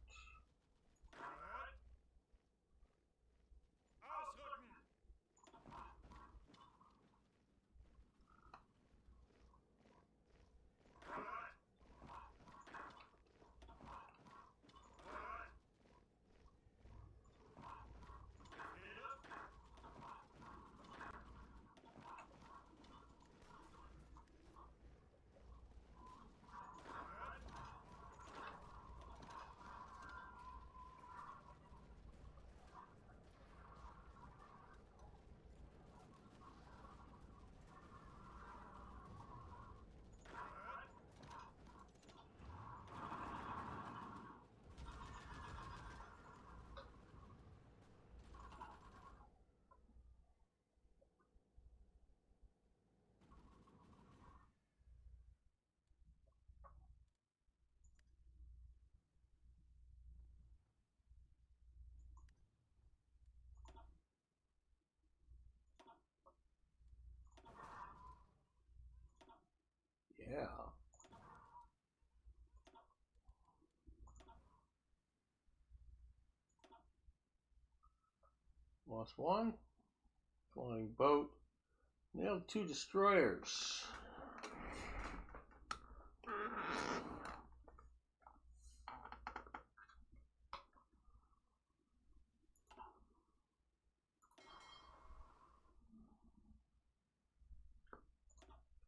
Yeah. Lost one. Flying boat. Nailed 2 destroyers.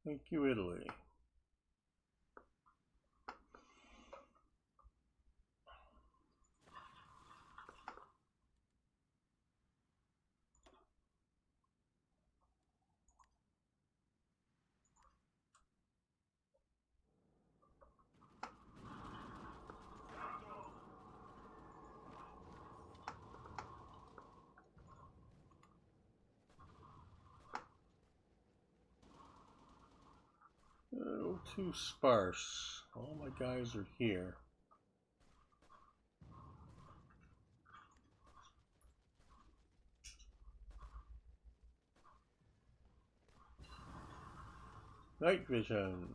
Thank you, Italy. A little too sparse. All my guys are here. Night vision.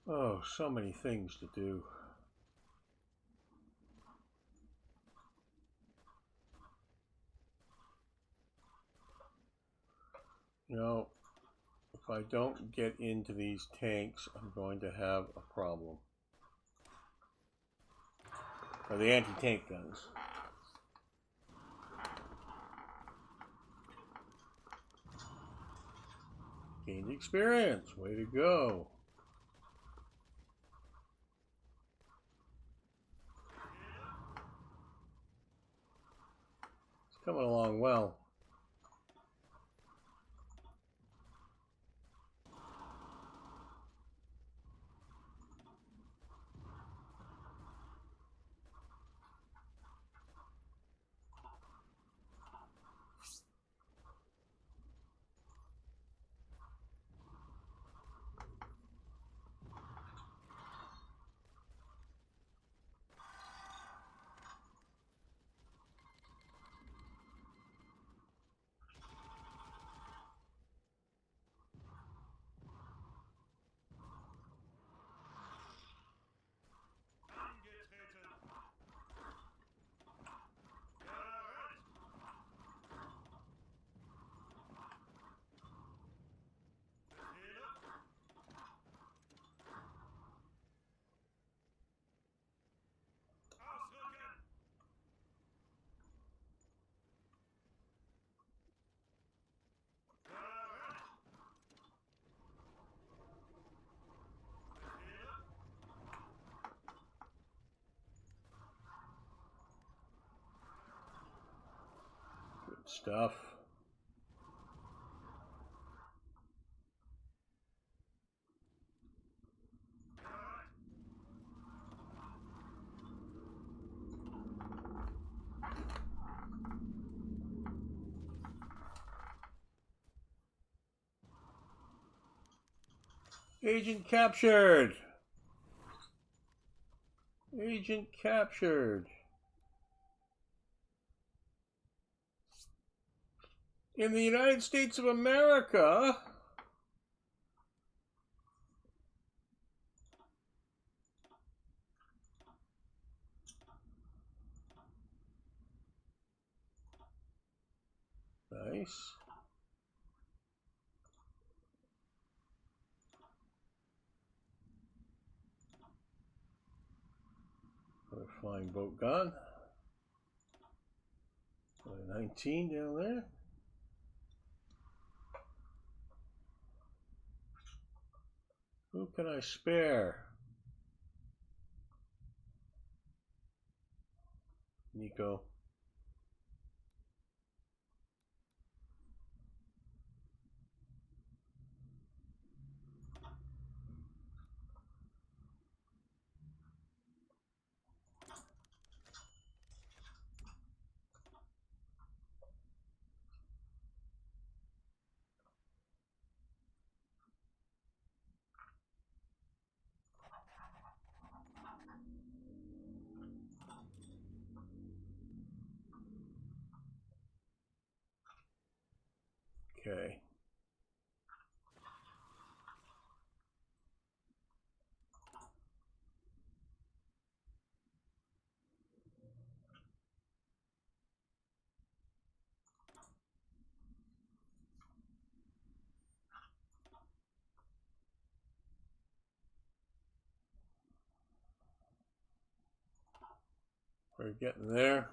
Oh, so many things to do. You know, if I don't get into these tanks, I'm going to have a problem. Or the anti-tank guns. Gained experience. Way to go. It's coming along well. Stuff. Agent captured. Agent captured. In the United States of America, nice. Another flying boat gone. 19 down there. Who can I spare? Nico. Okay. We're getting there.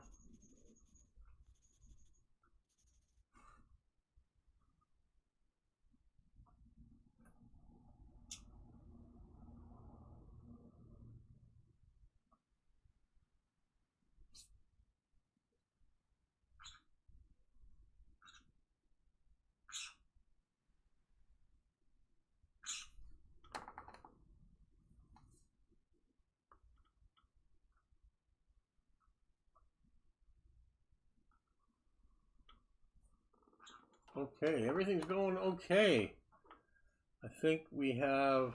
Okay, everything's going okay. I think we have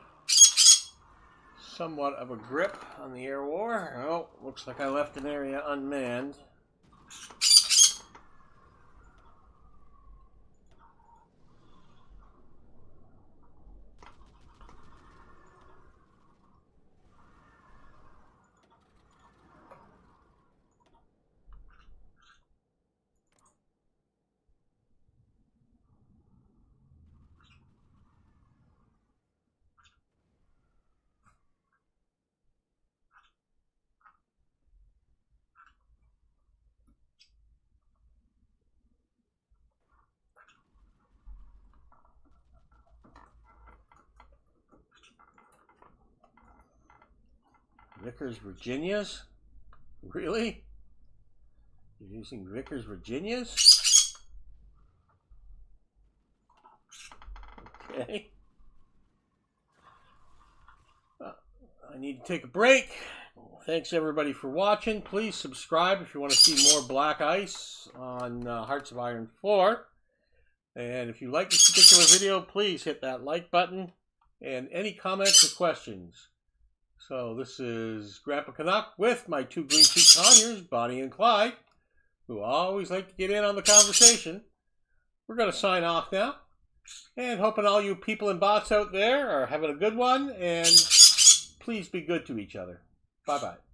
somewhat of a grip on the air war. Oh, looks like I left an area unmanned. Vickers Virginias? Really? You're using Vickers Virginias? Okay. I need to take a break. Thanks everybody for watching. Please subscribe if you want to see more Black Ice on Hearts of Iron 4. And if you like this particular video, please hit that like button and any comments or questions. So this is Grandpa Canuck with my two green suit conures, Bonnie and Clyde, who always like to get in on the conversation. We're going to sign off now, and hoping all you people and bots out there are having a good one, and please be good to each other. Bye-bye.